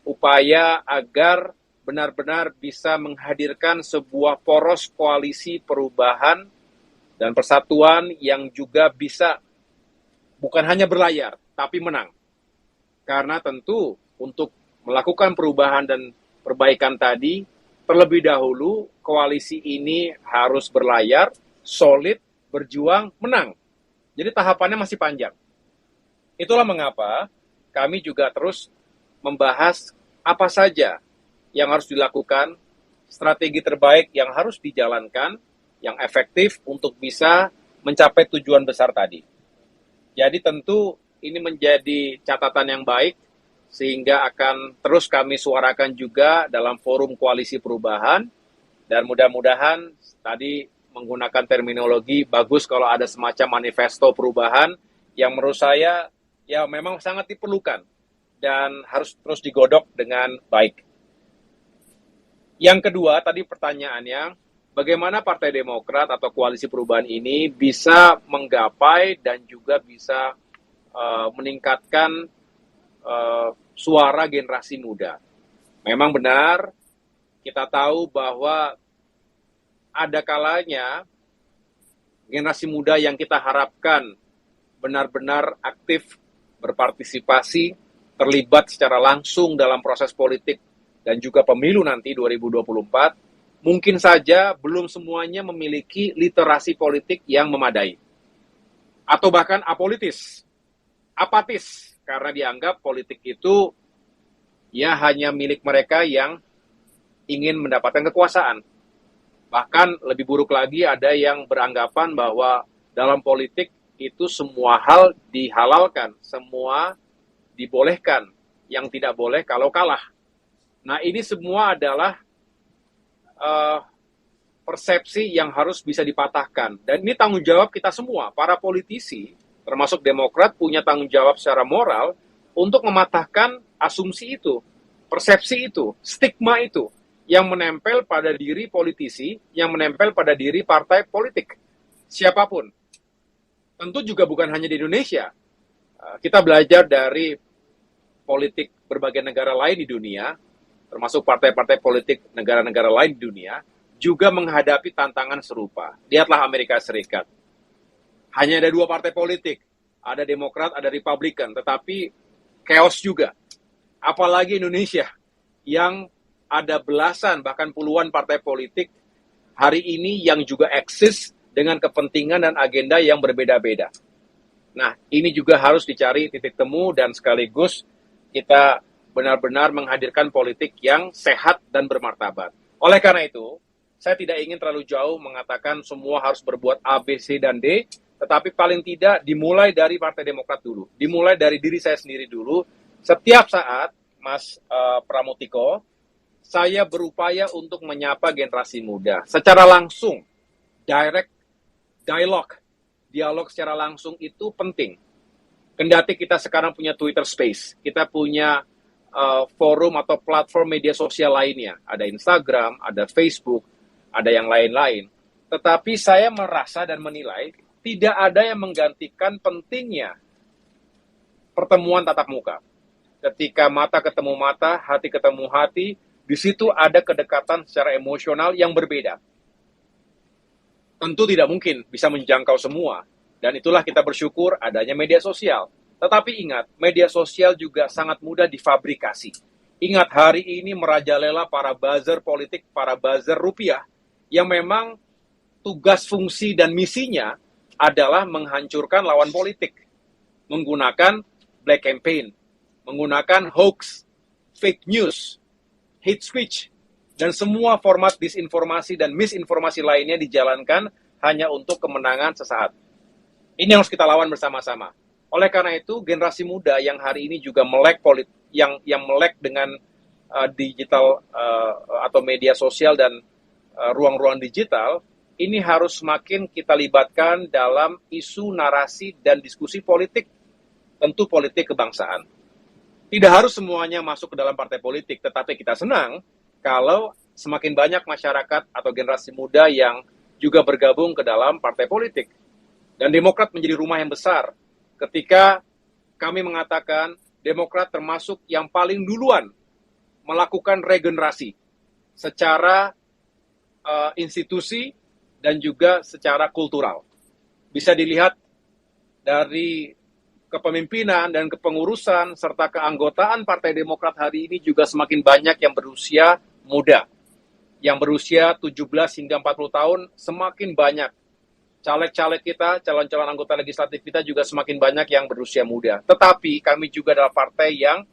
upaya agar benar-benar bisa menghadirkan sebuah poros koalisi perubahan dan persatuan yang juga bisa bukan hanya berlayar, tapi menang. Karena tentu untuk melakukan perubahan dan perbaikan tadi, terlebih dahulu koalisi ini harus berlayar, solid, berjuang, menang. Jadi tahapannya masih panjang. Itulah mengapa kami juga terus membahas apa saja yang harus dilakukan, strategi terbaik yang harus dijalankan, yang efektif untuk bisa mencapai tujuan besar tadi. Jadi tentu ini menjadi catatan yang baik, sehingga akan terus kami suarakan juga dalam forum koalisi perubahan, dan mudah-mudahan tadi menggunakan terminologi bagus kalau ada semacam manifesto perubahan yang menurut saya ya memang sangat diperlukan dan harus terus digodok dengan baik. Yang kedua, tadi pertanyaannya, bagaimana Partai Demokrat atau koalisi perubahan ini bisa menggapai dan juga bisa meningkatkan suara generasi muda. Memang benar, kita tahu bahwa ada kalanya generasi muda yang kita harapkan benar-benar aktif, berpartisipasi, terlibat secara langsung dalam proses politik dan juga pemilu nanti 2024, mungkin saja belum semuanya memiliki literasi politik yang memadai. Atau bahkan apolitis, apatis, karena dianggap politik itu ya hanya milik mereka yang ingin mendapatkan kekuasaan. Bahkan lebih buruk lagi ada yang beranggapan bahwa dalam politik itu semua hal dihalalkan, semua dibolehkan, yang tidak boleh kalau kalah. Nah, ini semua adalah persepsi yang harus bisa dipatahkan. Dan ini tanggung jawab kita semua, para politisi, termasuk Demokrat, punya tanggung jawab secara moral untuk mematahkan asumsi itu, persepsi itu, stigma itu, yang menempel pada diri politisi, yang menempel pada diri partai politik, siapapun. Tentu juga bukan hanya di Indonesia. Kita belajar dari politik berbagai negara lain di dunia, termasuk partai-partai politik negara-negara lain di dunia, juga menghadapi tantangan serupa. Lihatlah Amerika Serikat. Hanya ada 2 partai politik, ada Demokrat, ada Republikan, tetapi chaos juga. Apalagi Indonesia, yang ada belasan, bahkan puluhan partai politik hari ini yang juga eksis dengan kepentingan dan agenda yang berbeda-beda. Nah, ini juga harus dicari titik temu dan sekaligus kita benar-benar menghadirkan politik yang sehat dan bermartabat. Oleh karena itu, saya tidak ingin terlalu jauh mengatakan semua harus berbuat A, B, C, dan D, tetapi paling tidak dimulai dari Partai Demokrat dulu. Dimulai dari diri saya sendiri dulu. Setiap saat, Mas Pramutiko, saya berupaya untuk menyapa generasi muda. Secara langsung, direct dialog secara langsung itu penting. Kendati kita sekarang punya Twitter Space, kita punya forum atau platform media sosial lainnya. Ada Instagram, ada Facebook, ada yang lain-lain. Tetapi saya merasa dan menilai tidak ada yang menggantikan pentingnya pertemuan tatap muka. Ketika mata ketemu mata, hati ketemu hati, di situ ada kedekatan secara emosional yang berbeda. Tentu tidak mungkin bisa menjangkau semua. Dan itulah kita bersyukur adanya media sosial. Tetapi ingat, media sosial juga sangat mudah difabrikasi. Ingat, hari ini merajalela para buzzer politik, para buzzer rupiah, yang memang tugas, fungsi, dan misinya adalah menghancurkan lawan politik. Menggunakan black campaign, menggunakan hoax, fake news, hate speech, dan semua format disinformasi dan misinformasi lainnya dijalankan hanya untuk kemenangan sesaat. Ini yang harus kita lawan bersama-sama. Oleh karena itu, generasi muda yang hari ini juga melek yang melek dengan digital atau media sosial dan ruang-ruang digital, ini harus semakin kita libatkan dalam isu, narasi, dan diskusi politik, tentu politik kebangsaan. Tidak harus semuanya masuk ke dalam partai politik, tetapi kita senang kalau semakin banyak masyarakat atau generasi muda yang juga bergabung ke dalam partai politik. Dan Demokrat menjadi rumah yang besar ketika kami mengatakan Demokrat termasuk yang paling duluan melakukan regenerasi secara institusi dan juga secara kultural. Bisa dilihat dari kepemimpinan dan kepengurusan serta keanggotaan Partai Demokrat hari ini juga semakin banyak yang berusia muda. Yang berusia 17 hingga 40 tahun semakin banyak. Caleg-caleg kita, calon-calon anggota legislatif kita juga semakin banyak yang berusia muda. Tetapi kami juga adalah partai yang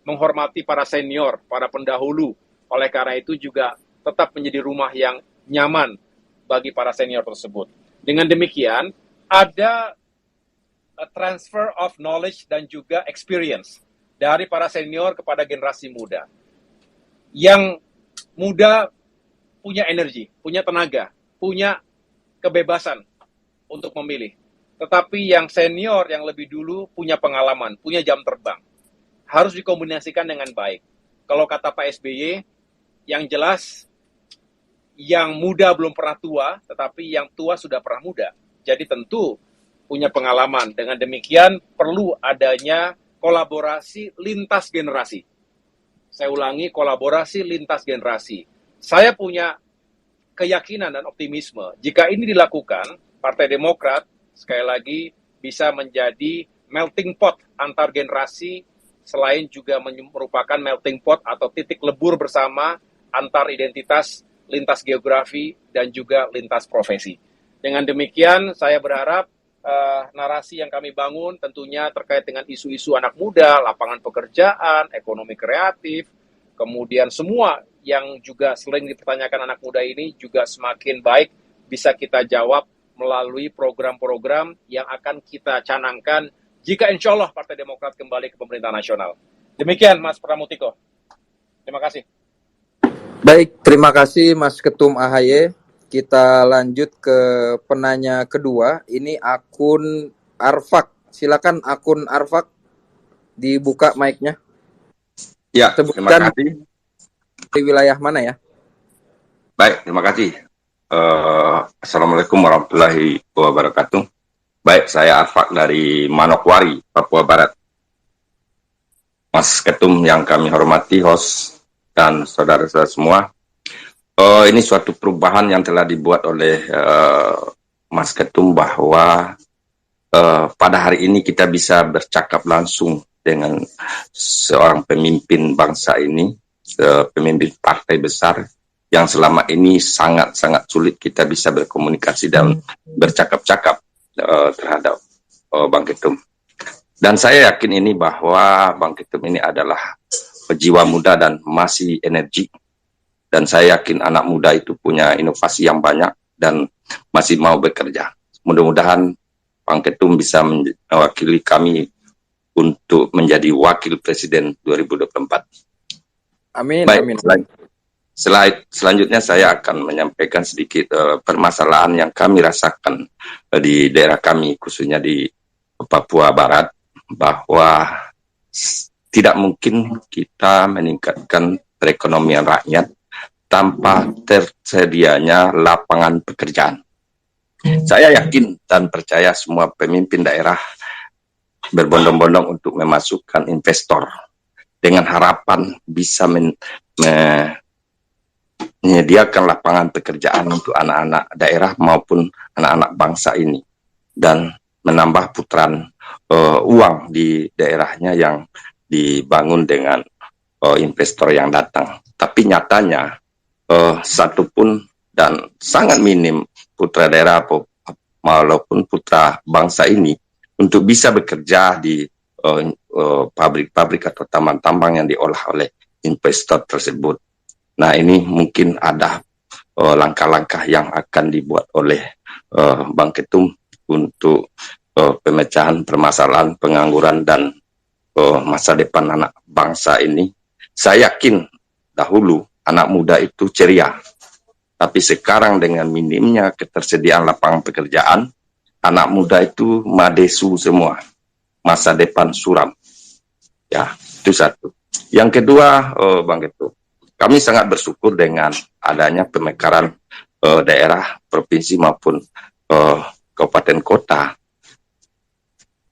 menghormati para senior, para pendahulu. Oleh karena itu juga tetap menjadi rumah yang nyaman bagi para senior tersebut. Dengan demikian, ada transfer of knowledge dan juga experience dari para senior kepada generasi muda. Yang muda punya energi, punya tenaga, punya kebebasan untuk memilih. Tetapi yang senior, yang lebih dulu punya pengalaman, punya jam terbang. Harus dikombinasikan dengan baik. Kalau kata Pak SBY, yang jelas yang muda belum pernah tua, tetapi yang tua sudah pernah muda. Jadi tentu punya pengalaman. Dengan demikian perlu adanya kolaborasi lintas generasi. Saya ulangi, kolaborasi lintas generasi. Saya punya keyakinan dan optimisme. Jika ini dilakukan, Partai Demokrat sekali lagi bisa menjadi melting pot antar generasi, selain juga merupakan melting pot atau titik lebur bersama antar identitas, lintas geografi, dan juga lintas profesi. Dengan demikian, saya berharap narasi yang kami bangun tentunya terkait dengan isu-isu anak muda, lapangan pekerjaan, ekonomi kreatif, kemudian semua yang juga sering dipertanyakan anak muda ini juga semakin baik bisa kita jawab melalui program-program yang akan kita canangkan jika insya Allah Partai Demokrat kembali ke pemerintahan nasional. Demikian Mas Pramutiko. Terima kasih. Baik, terima kasih Mas Ketum AHY. Kita lanjut ke penanya kedua. Ini akun Arfak. Silakan akun Arfak dibuka mic-nya. Ya, terima Sebutkan kasih. di wilayah mana ya? Baik, terima kasih. Assalamualaikum warahmatullahi wabarakatuh. Baik, saya Arfak dari Manokwari, Papua Barat. Mas Ketum yang kami hormati, host dan saudara-saudara semua. Ini suatu perubahan yang telah dibuat oleh Mas Ketum bahwa pada hari ini kita bisa bercakap langsung dengan seorang pemimpin bangsa ini, pemimpin partai besar yang selama ini sangat-sangat sulit kita bisa berkomunikasi dan bercakap-cakap terhadap Bang Ketum. Dan saya yakin ini bahwa Bang Ketum ini adalah jiwa muda dan masih energi. Dan saya yakin anak muda itu punya inovasi yang banyak dan masih mau bekerja. Mudah-mudahan Bang Ketum bisa mewakili kami untuk menjadi wakil presiden 2024. Amin, Baik, amin. Selanjutnya saya akan menyampaikan sedikit permasalahan yang kami rasakan di daerah kami, khususnya di Papua Barat, bahwa tidak mungkin kita meningkatkan perekonomian rakyat tanpa tersedianya lapangan pekerjaan. Saya yakin dan percaya semua pemimpin daerah berbondong-bondong untuk memasukkan investor dengan harapan bisa menyediakan lapangan pekerjaan untuk anak-anak daerah maupun anak-anak bangsa ini dan menambah putaran uang di daerahnya yang dibangun dengan investor yang datang. Tapi nyatanya satu pun dan sangat minim putra daerah maupun putra bangsa ini untuk bisa bekerja di pabrik-pabrik atau tambang tambang yang diolah oleh investor tersebut. Nah, ini mungkin ada langkah-langkah yang akan dibuat oleh Bang Ketum untuk pemecahan permasalahan pengangguran dan masa depan anak bangsa ini. Saya yakin dahulu anak muda itu ceria, tapi sekarang dengan minimnya ketersediaan lapangan pekerjaan, anak muda itu madesu semua, masa depan suram. Ya, itu satu. Yang kedua, Bang Ketum, kami sangat bersyukur dengan adanya pemekaran daerah, provinsi maupun kabupaten kota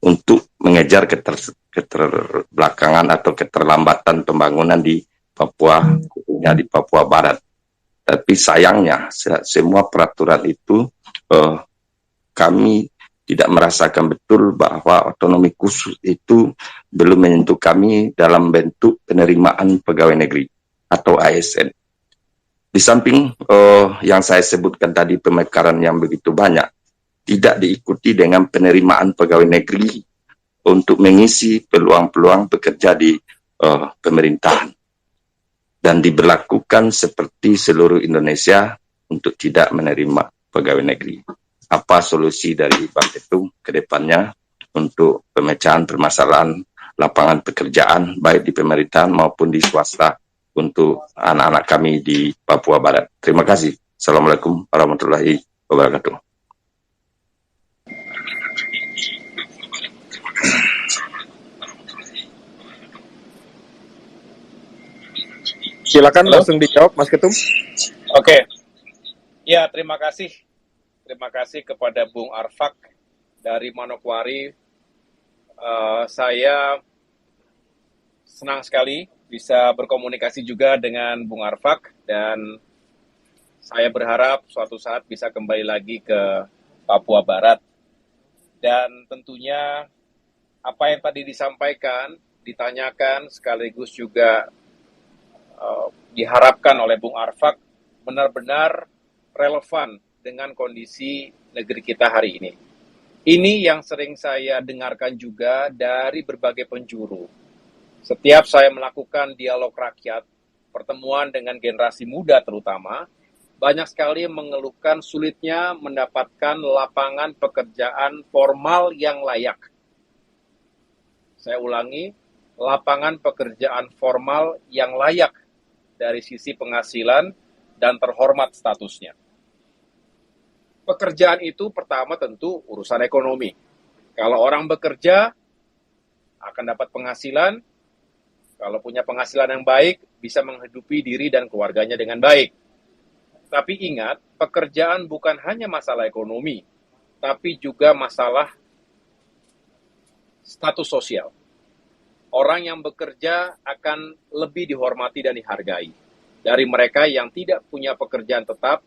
untuk mengejar keterbelakangan atau keterlambatan pembangunan di Papua, khususnya di Papua Barat. Tapi sayangnya semua peraturan itu kami tidak merasakan betul bahwa otonomi khusus itu belum menyentuh kami dalam bentuk penerimaan pegawai negeri atau ASN. Di samping yang saya sebutkan tadi pemekaran yang begitu banyak, tidak diikuti dengan penerimaan pegawai negeri untuk mengisi peluang-peluang bekerja di pemerintahan. Dan diberlakukan seperti seluruh Indonesia untuk tidak menerima pegawai negeri. Apa solusi dari Bang Ketum ke depannya untuk pemecahan permasalahan lapangan pekerjaan baik di pemerintahan maupun di swasta untuk anak-anak kami di Papua Barat? Terima kasih. Assalamualaikum warahmatullahi wabarakatuh. Silakan langsung dijawab Mas Ketum. Oke. Ya, terima kasih. Terima kasih kepada Bung Arfak dari Manokwari. Saya senang sekali bisa berkomunikasi juga dengan Bung Arfak dan saya berharap suatu saat bisa kembali lagi ke Papua Barat. Dan tentunya apa yang tadi disampaikan, ditanyakan sekaligus juga diharapkan oleh Bung Arfak benar-benar relevan dengan kondisi negeri kita hari ini. Ini yang sering saya dengarkan juga dari berbagai penjuru. Setiap saya melakukan dialog rakyat, pertemuan dengan generasi muda terutama, banyak sekali mengeluhkan sulitnya mendapatkan lapangan pekerjaan formal yang layak. Saya ulangi, lapangan pekerjaan formal yang layak dari sisi penghasilan dan terhormat statusnya. Pekerjaan itu pertama tentu urusan ekonomi. Kalau orang bekerja akan dapat penghasilan, kalau punya penghasilan yang baik bisa menghidupi diri dan keluarganya dengan baik. Tapi ingat, pekerjaan bukan hanya masalah ekonomi, tapi juga masalah status sosial. Orang yang bekerja akan lebih dihormati dan dihargai dari mereka yang tidak punya pekerjaan tetap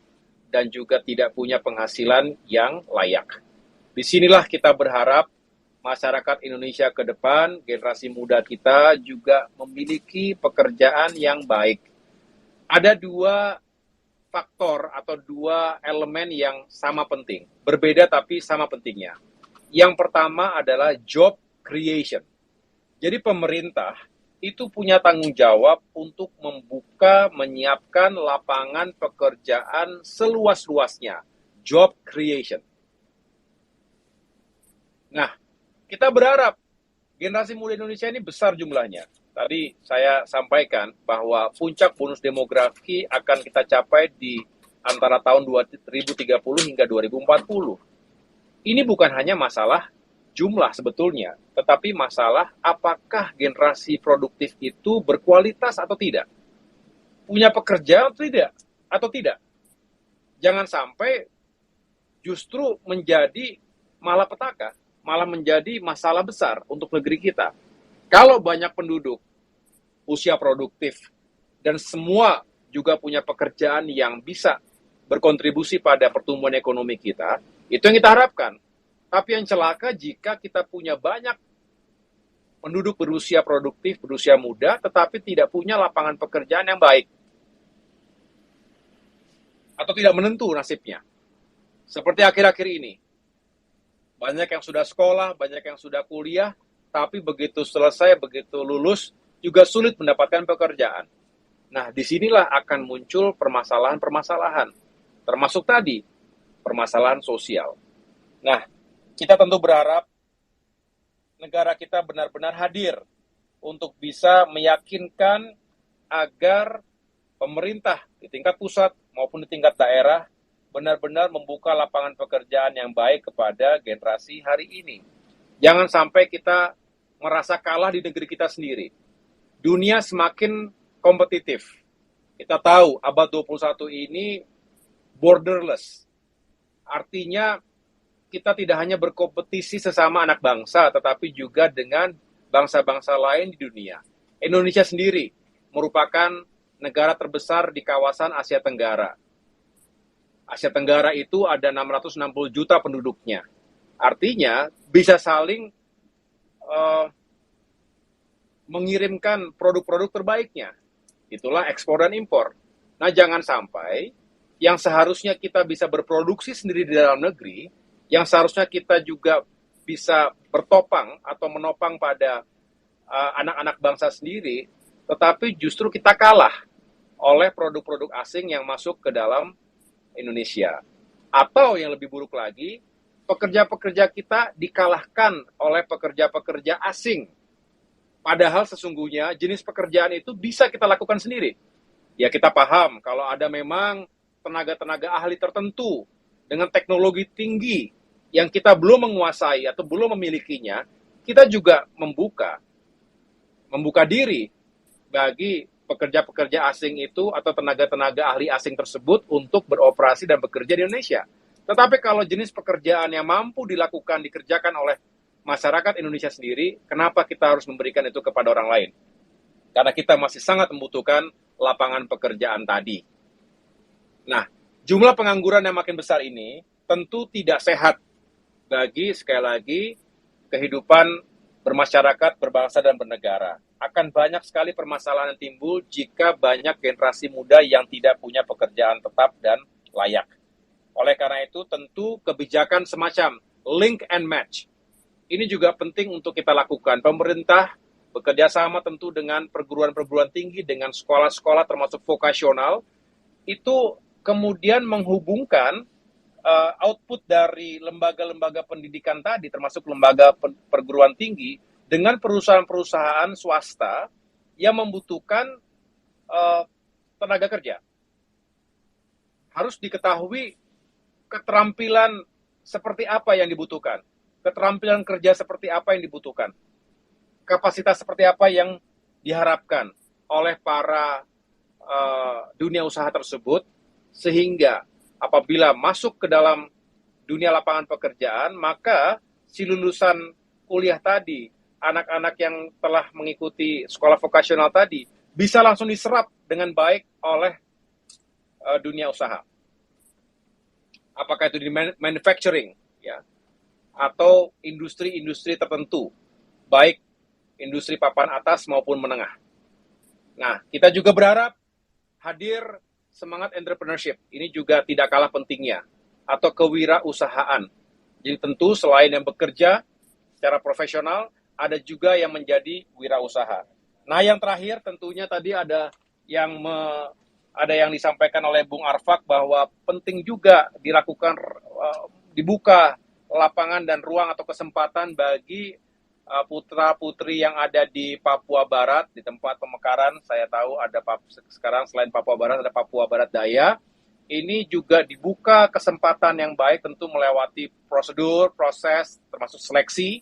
dan juga tidak punya penghasilan yang layak. Disinilah kita berharap masyarakat Indonesia ke depan, generasi muda kita juga memiliki pekerjaan yang baik. Ada dua faktor atau dua elemen yang sama penting, berbeda tapi sama pentingnya. Yang pertama adalah job creation. Jadi pemerintah itu punya tanggung jawab untuk membuka, menyiapkan lapangan pekerjaan seluas-luasnya. Job creation. Nah, kita berharap generasi muda Indonesia ini besar jumlahnya. Tadi saya sampaikan bahwa puncak bonus demografi akan kita capai di antara tahun 2030 hingga 2040. Ini bukan hanya masalah jumlah sebetulnya, tetapi masalah apakah generasi produktif itu berkualitas atau tidak, punya pekerjaan atau tidak. Jangan sampai justru menjadi malapetaka, malah menjadi masalah besar untuk negeri kita. Kalau banyak penduduk usia produktif dan semua juga punya pekerjaan yang bisa berkontribusi pada pertumbuhan ekonomi kita, itu yang kita harapkan. Tapi yang celaka jika kita punya banyak penduduk berusia produktif, berusia muda, tetapi tidak punya lapangan pekerjaan yang baik. Atau tidak menentu nasibnya. Seperti akhir-akhir ini. Banyak yang sudah sekolah, banyak yang sudah kuliah, tapi begitu selesai, begitu lulus, juga sulit mendapatkan pekerjaan. Nah, disinilah akan muncul permasalahan-permasalahan. Termasuk tadi, permasalahan sosial. Nah, kita tentu berharap negara kita benar-benar hadir untuk bisa meyakinkan agar pemerintah di tingkat pusat maupun di tingkat daerah benar-benar membuka lapangan pekerjaan yang baik kepada generasi hari ini. Jangan sampai kita merasa kalah di negeri kita sendiri. Dunia semakin kompetitif. Kita tahu abad 21 ini borderless. Artinya kita tidak hanya berkompetisi sesama anak bangsa, tetapi juga dengan bangsa-bangsa lain di dunia. Indonesia sendiri merupakan negara terbesar di kawasan Asia Tenggara. Asia Tenggara itu ada 660 juta penduduknya. Artinya bisa saling mengirimkan produk-produk terbaiknya. Itulah ekspor dan impor. Nah, jangan sampai yang seharusnya kita bisa berproduksi sendiri di dalam negeri, yang seharusnya kita juga bisa bertopang atau menopang pada anak-anak bangsa sendiri, tetapi justru kita kalah oleh produk-produk asing yang masuk ke dalam Indonesia. Atau yang lebih buruk lagi, pekerja-pekerja kita dikalahkan oleh pekerja-pekerja asing. Padahal sesungguhnya jenis pekerjaan itu bisa kita lakukan sendiri. Ya, kita paham kalau ada memang tenaga-tenaga ahli tertentu dengan teknologi tinggi yang kita belum menguasai atau belum memilikinya, kita juga membuka diri bagi pekerja-pekerja asing itu atau tenaga-tenaga ahli asing tersebut untuk beroperasi dan bekerja di Indonesia. Tetapi kalau jenis pekerjaan yang mampu dikerjakan oleh masyarakat Indonesia sendiri, kenapa kita harus memberikan itu kepada orang lain? Karena kita masih sangat membutuhkan lapangan pekerjaan tadi. Nah, jumlah pengangguran yang makin besar ini tentu tidak sehat bagi, sekali lagi, kehidupan bermasyarakat, berbangsa, dan bernegara. Akan banyak sekali permasalahan yang timbul jika banyak generasi muda yang tidak punya pekerjaan tetap dan layak. Oleh karena itu, tentu kebijakan semacam link and match. Ini juga penting untuk kita lakukan. Pemerintah bekerja sama tentu dengan perguruan-perguruan tinggi, dengan sekolah-sekolah termasuk vokasional, itu kemudian menghubungkan output dari lembaga-lembaga pendidikan tadi, termasuk lembaga perguruan tinggi, dengan perusahaan-perusahaan swasta yang membutuhkan tenaga kerja. Harus diketahui keterampilan seperti apa yang dibutuhkan, keterampilan kerja seperti apa yang dibutuhkan, kapasitas seperti apa yang diharapkan oleh para dunia usaha tersebut, sehingga apabila masuk ke dalam dunia lapangan pekerjaan, maka si lulusan kuliah tadi, anak-anak yang telah mengikuti sekolah vokasional tadi, bisa langsung diserap dengan baik oleh dunia usaha. Apakah itu di manufacturing, ya, atau industri-industri tertentu, baik industri papan atas maupun menengah. Nah, kita juga berharap hadir semangat entrepreneurship. Ini juga tidak kalah pentingnya, atau kewirausahaan. Jadi tentu selain yang bekerja secara profesional, ada juga yang menjadi wirausaha. Nah, yang terakhir tentunya tadi ada yang disampaikan oleh Bung Arfak bahwa penting juga dilakukan dibuka lapangan dan ruang atau kesempatan bagi putra-putri yang ada di Papua Barat, di tempat pemekaran. Saya tahu ada sekarang selain Papua Barat ada Papua Barat Daya. Ini juga dibuka kesempatan yang baik, tentu melewati prosedur, proses, termasuk seleksi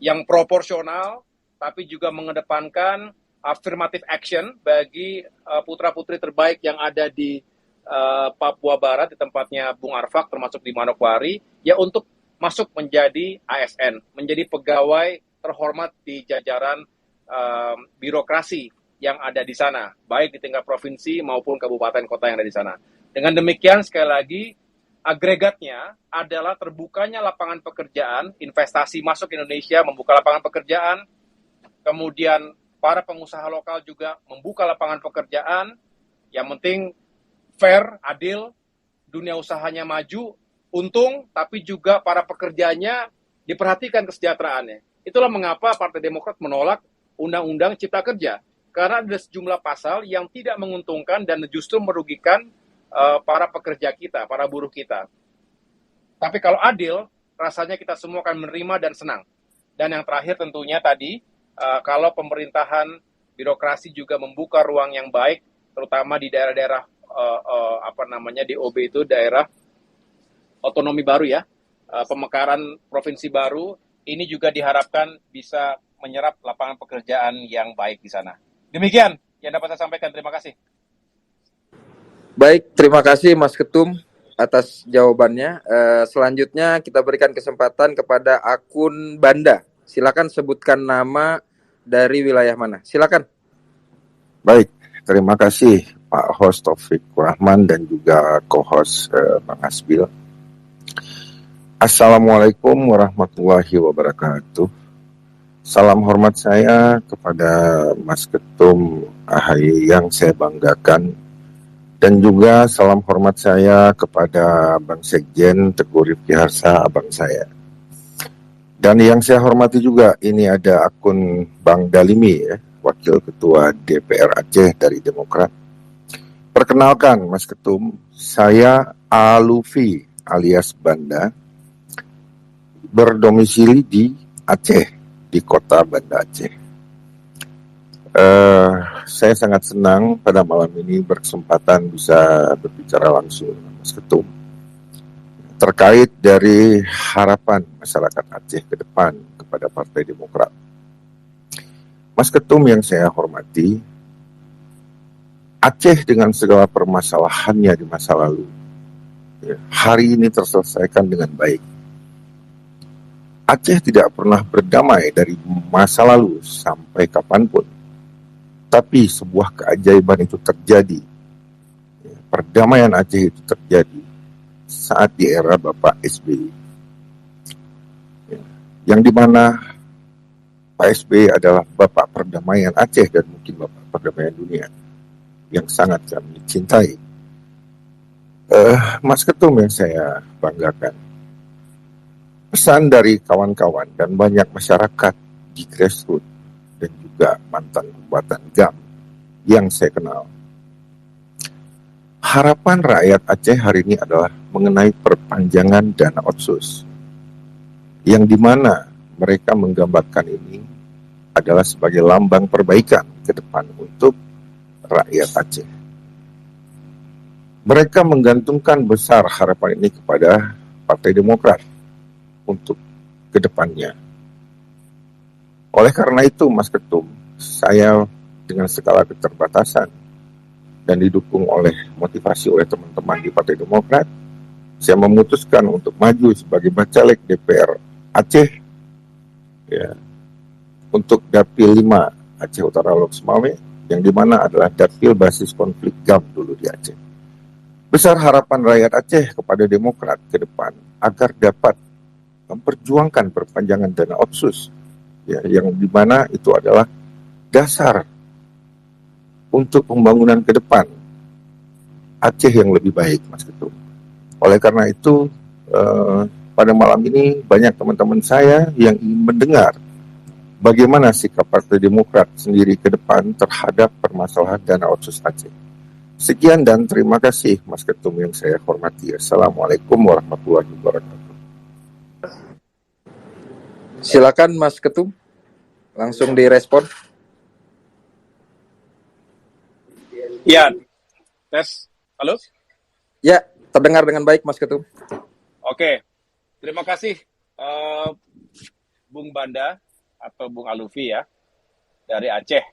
yang proporsional, tapi juga mengedepankan affirmative action bagi putra-putri terbaik yang ada di Papua Barat, di tempatnya Bung Arfak, termasuk di Manokwari, ya untuk masuk menjadi ASN, menjadi pegawai terhormat di jajaran birokrasi yang ada di sana, baik di tingkat provinsi maupun kabupaten kota yang ada di sana. Dengan demikian, sekali lagi, agregatnya adalah terbukanya lapangan pekerjaan, investasi masuk Indonesia, membuka lapangan pekerjaan, kemudian para pengusaha lokal juga membuka lapangan pekerjaan, yang penting fair, adil, dunia usahanya maju, untung, tapi juga para pekerjanya diperhatikan kesejahteraannya. Itulah mengapa Partai Demokrat menolak Undang-Undang Cipta Kerja. Karena ada sejumlah pasal yang tidak menguntungkan dan justru merugikan para pekerja kita, para buruh kita. Tapi kalau adil, rasanya kita semua akan menerima dan senang. Dan yang terakhir tentunya tadi, kalau pemerintahan birokrasi juga membuka ruang yang baik, terutama di daerah-daerah DOB itu daerah otonomi baru ya, pemekaran provinsi baru, ini juga diharapkan bisa menyerap lapangan pekerjaan yang baik di sana. Demikian yang dapat saya sampaikan. Terima kasih. Baik, terima kasih Mas Ketum atas jawabannya. Selanjutnya kita berikan kesempatan kepada akun Banda. Silakan sebutkan nama dari wilayah mana. Silakan. Baik, terima kasih Pak Host Taufik Rahman dan juga co-host Bang Asbil. Assalamualaikum warahmatullahi wabarakatuh. Salam hormat saya kepada Mas Ketum AHY yang saya banggakan, dan juga salam hormat saya kepada Bang Sekjen Teguh Rifki Harsa, abang saya. Dan yang saya hormati juga, ini ada akun Bang Dalimi ya, Wakil Ketua DPR Aceh dari Demokrat. Perkenalkan Mas Ketum, saya Alufi alias Banda, berdomisili di Aceh, di kota Banda Aceh. Saya sangat senang pada malam ini berkesempatan bisa berbicara langsung dengan Mas Ketum terkait dari harapan masyarakat Aceh ke depan kepada Partai Demokrat. Mas Ketum yang saya hormati, Aceh dengan segala permasalahannya di masa lalu, hari ini terselesaikan dengan baik. Aceh tidak pernah berdamai dari masa lalu sampai kapanpun. Tapi sebuah keajaiban itu terjadi. Perdamaian Aceh itu terjadi saat di era Bapak SBY. Yang dimana Pak SBY adalah Bapak Perdamaian Aceh dan mungkin Bapak Perdamaian Dunia yang sangat kami cintai. Mas Ketum yang saya banggakan, Pesan dari kawan-kawan dan banyak masyarakat di grassroots dan juga mantan kombatan GAM yang saya kenal. Harapan rakyat Aceh hari ini adalah mengenai perpanjangan dana otsus, yang dimana mereka menggambarkan ini adalah sebagai lambang perbaikan ke depan untuk rakyat Aceh. Mereka menggantungkan besar harapan ini kepada Partai Demokrat untuk ke depannya. Oleh karena itu, Mas Ketum, saya dengan segala keterbatasan dan didukung oleh motivasi oleh teman-teman di Partai Demokrat, saya memutuskan untuk maju sebagai Bacalek DPR Aceh ya, untuk Dapil 5 Aceh Utara Loks Mame, yang dimana adalah dapil basis konflik GAM dulu di Aceh. Besar harapan rakyat Aceh kepada Demokrat ke depan agar dapat memperjuangkan perpanjangan dana otsus, ya, yang dimana itu adalah dasar untuk pembangunan ke depan Aceh yang lebih baik, Mas Ketum. Oleh karena itu, pada malam ini banyak teman-teman saya yang ingin mendengar bagaimana sikap Partai Demokrat sendiri ke depan terhadap permasalahan dana otsus Aceh. Sekian dan terima kasih, Mas Ketum yang saya hormati. Assalamualaikum warahmatullahi wabarakatuh. Silakan Mas Ketum, langsung direspon. Ya, tes. Halo? Ya, terdengar dengan baik Mas Ketum. Oke, terima kasih Bung Banda atau Bung Alufi ya, dari Aceh.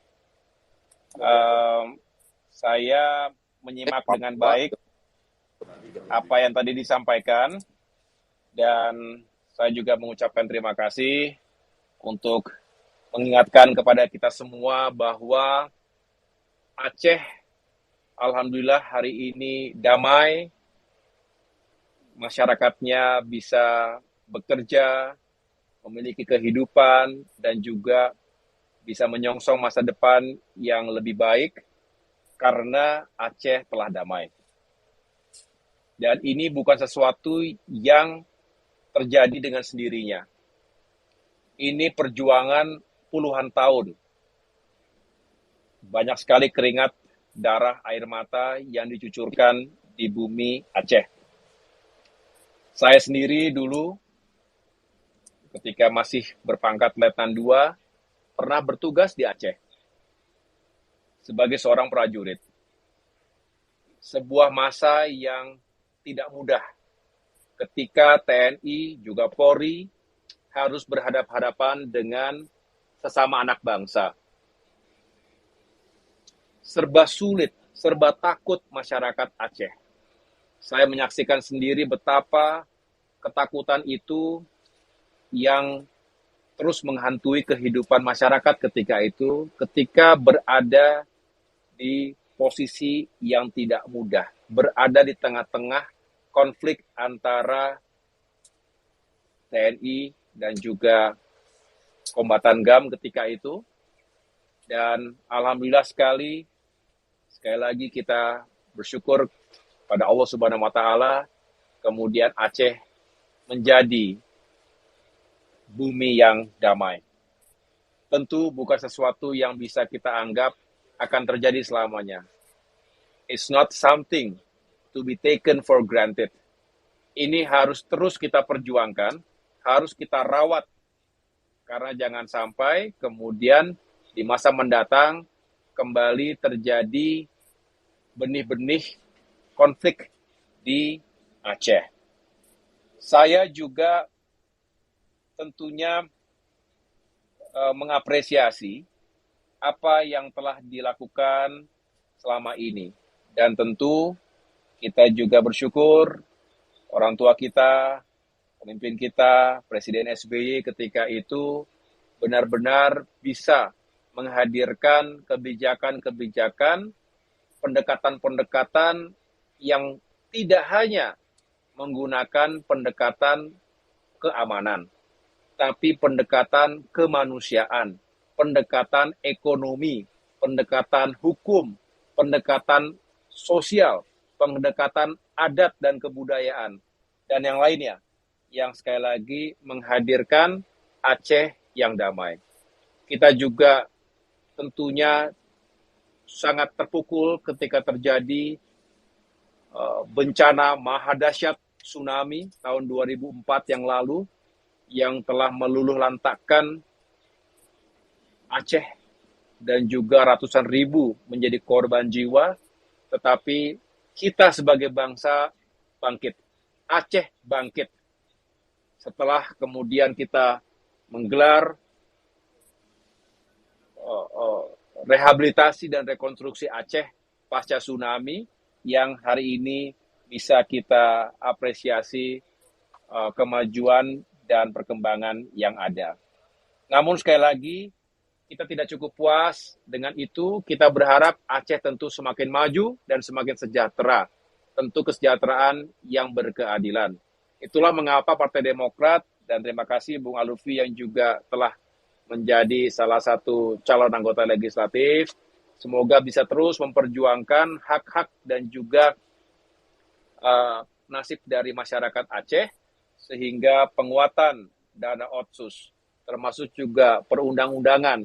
Saya menyimak dengan baik apa yang tadi disampaikan, dan saya juga mengucapkan terima kasih untuk mengingatkan kepada kita semua bahwa Aceh alhamdulillah hari ini damai, masyarakatnya bisa bekerja, memiliki kehidupan, dan juga bisa menyongsong masa depan yang lebih baik karena Aceh telah damai. Dan ini bukan sesuatu yang terjadi dengan sendirinya. Ini perjuangan puluhan tahun. Banyak sekali keringat, darah, air mata yang dicucurkan di bumi Aceh. Saya sendiri dulu ketika masih berpangkat Letnan 2 pernah bertugas di Aceh sebagai seorang prajurit. Sebuah masa yang tidak mudah ketika TNI juga Polri harus berhadapan-hadapan dengan sesama anak bangsa. Serba sulit, serba takut masyarakat Aceh. Saya menyaksikan sendiri betapa ketakutan itu yang terus menghantui kehidupan masyarakat ketika itu, ketika berada di posisi yang tidak mudah, berada di tengah-tengah konflik antara TNI dan juga kombatan GAM ketika itu. Dan alhamdulillah sekali lagi kita bersyukur pada Allah Subhanahu wa Ta'ala, kemudian Aceh menjadi bumi yang damai. Tentu bukan sesuatu yang bisa kita anggap akan terjadi selamanya. It's not something to be taken for granted. Ini harus terus kita perjuangkan, harus kita rawat, karena jangan sampai kemudian di masa mendatang kembali terjadi benih-benih konflik di Aceh. Saya juga tentunya mengapresiasi apa yang telah dilakukan selama ini. Dan tentu kita juga bersyukur orang tua kita, pemimpin kita, Presiden SBY ketika itu benar-benar bisa menghadirkan kebijakan-kebijakan, pendekatan-pendekatan yang tidak hanya menggunakan pendekatan keamanan, tapi pendekatan kemanusiaan, pendekatan ekonomi, pendekatan hukum, pendekatan sosial, pendekatan adat dan kebudayaan, dan yang lainnya. yang sekali lagi menghadirkan Aceh yang damai. Kita juga tentunya sangat terpukul ketika terjadi bencana maha dahsyat tsunami tahun 2004 yang lalu yang telah meluluh lantakkan Aceh dan juga ratusan ribu menjadi korban jiwa, tetapi kita sebagai bangsa bangkit. Aceh bangkit. Setelah kemudian kita menggelar rehabilitasi dan rekonstruksi Aceh pasca tsunami yang hari ini bisa kita apresiasi kemajuan dan perkembangan yang ada. Namun sekali lagi, kita tidak cukup puas dengan itu. Kita berharap Aceh tentu semakin maju dan semakin sejahtera. Tentu kesejahteraan yang berkeadilan. Itulah mengapa Partai Demokrat, dan terima kasih Bung Alufi yang juga telah menjadi salah satu calon anggota legislatif. Semoga bisa terus memperjuangkan hak-hak dan juga nasib dari masyarakat Aceh, sehingga penguatan dana otsus, termasuk juga perundang-undangan,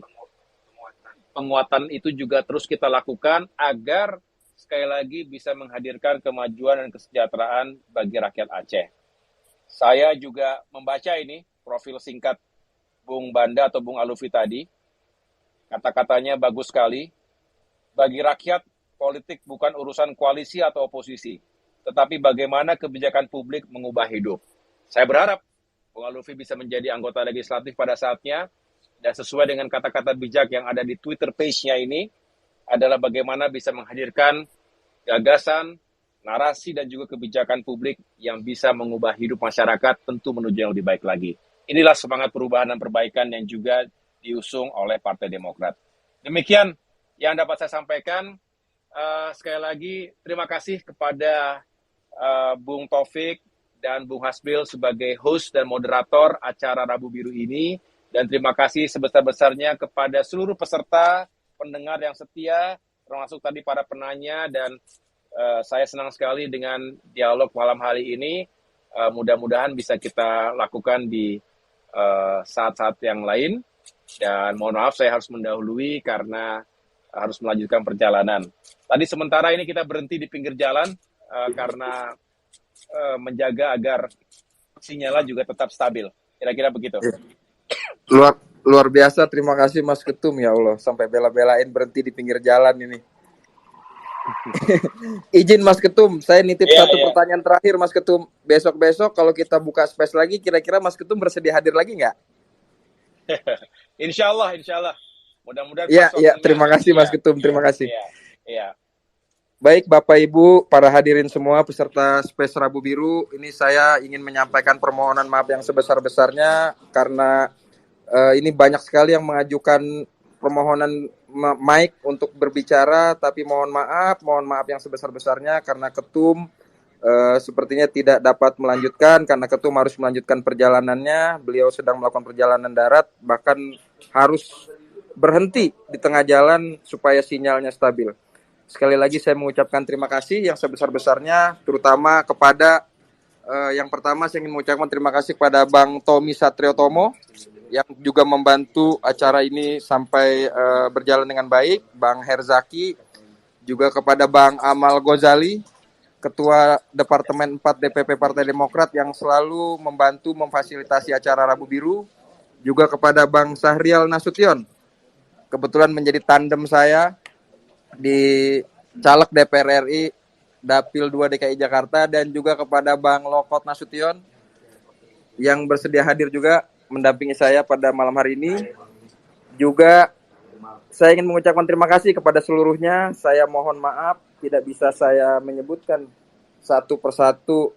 penguatan itu juga terus kita lakukan agar sekali lagi bisa menghadirkan kemajuan dan kesejahteraan bagi rakyat Aceh. Saya juga membaca ini profil singkat Bung Banda atau Bung Alufi tadi. Kata-katanya bagus sekali. Bagi rakyat, politik bukan urusan koalisi atau oposisi, tetapi bagaimana kebijakan publik mengubah hidup. Saya berharap Bung Alufi bisa menjadi anggota legislatif pada saatnya, dan sesuai dengan kata-kata bijak yang ada di Twitter page-nya ini, adalah bagaimana bisa menghadirkan gagasan, narasi, dan juga kebijakan publik yang bisa mengubah hidup masyarakat tentu menuju yang lebih baik lagi. Inilah semangat perubahan dan perbaikan yang juga diusung oleh Partai Demokrat. Demikian yang dapat saya sampaikan. Sekali lagi, terima kasih kepada Bung Taufik dan Bung Hasbil sebagai host dan moderator acara Rabu Biru ini. Dan terima kasih sebesar-besarnya kepada seluruh peserta, pendengar yang setia, termasuk tadi para penanya, dan saya senang sekali dengan dialog malam hari ini. Mudah-mudahan bisa kita lakukan di saat-saat yang lain. Dan mohon maaf saya harus mendahului karena harus melanjutkan perjalanan. Tadi sementara ini kita berhenti di pinggir jalan karena menjaga agar sinyalnya juga tetap stabil. Kira-kira begitu. Luar biasa, terima kasih Mas Ketum, ya Allah, sampai bela-belain berhenti di pinggir jalan ini. Izin Mas Ketum, saya nitip satu pertanyaan terakhir Mas Ketum. Besok-besok kalau kita buka space lagi, kira-kira Mas Ketum bersedia hadir lagi nggak? Insya Allah. Mudah-mudahan. Iya, terima kasih Mas Ketum, terima kasih. Iya. Baik Bapak Ibu, para hadirin semua peserta Space Rabu Biru, ini saya ingin menyampaikan permohonan maaf yang sebesar-besarnya karena ini banyak sekali yang mengajukan permohonan mic untuk berbicara, tapi mohon maaf yang sebesar-besarnya karena Ketum sepertinya tidak dapat melanjutkan karena Ketum harus melanjutkan perjalanannya. Beliau sedang melakukan perjalanan darat, bahkan harus berhenti di tengah jalan supaya sinyalnya stabil. Sekali lagi saya mengucapkan terima kasih yang sebesar-besarnya, terutama kepada yang pertama saya ingin mengucapkan terima kasih kepada Bang Tommy Satriotomo yang juga membantu acara ini sampai berjalan dengan baik, Bang Herzaki, juga kepada Bang Amal Ghazali, Ketua Departemen 4 DPP Partai Demokrat yang selalu membantu memfasilitasi acara Rabu Biru, juga kepada Bang Sahrial Nasution, kebetulan menjadi tandem saya di caleg DPR RI Dapil 2 DKI Jakarta, dan juga kepada Bang Lokot Nasution yang bersedia hadir juga mendampingi saya pada malam hari ini. Juga saya ingin mengucapkan terima kasih kepada seluruhnya. Saya mohon maaf tidak bisa saya menyebutkan satu persatu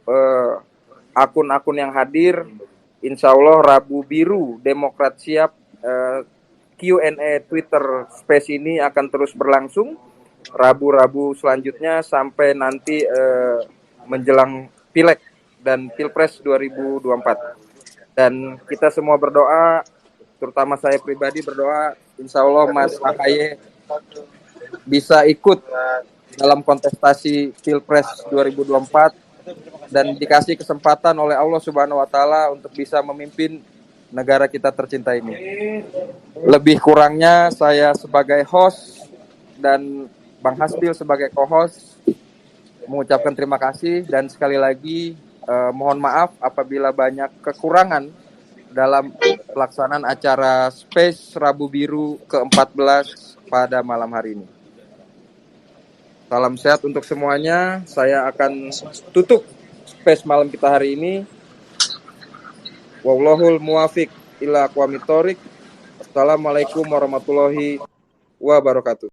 akun-akun yang hadir. Insya Allah Rabu Biru Demokrat Siap Q&A Twitter Space ini akan terus berlangsung Rabu-Rabu selanjutnya sampai nanti menjelang Pileg dan Pilpres 2024. Dan kita semua berdoa, terutama saya pribadi berdoa, insya Allah Mas AHY bisa ikut dalam kontestasi Pilpres 2024 dan dikasih kesempatan oleh Allah Subhanahu wa taala untuk bisa memimpin negara kita tercinta ini. Lebih kurangnya saya sebagai host dan Bang Hasbil sebagai co-host mengucapkan terima kasih, dan sekali lagi mohon maaf apabila banyak kekurangan dalam pelaksanaan acara Space Rabu Biru ke-14 pada malam hari ini. Salam sehat untuk semuanya. Saya akan tutup Space malam kita hari ini. Wallahul muwafiq ila aqwamit thoriq. Assalamualaikum warahmatullahi wabarakatuh.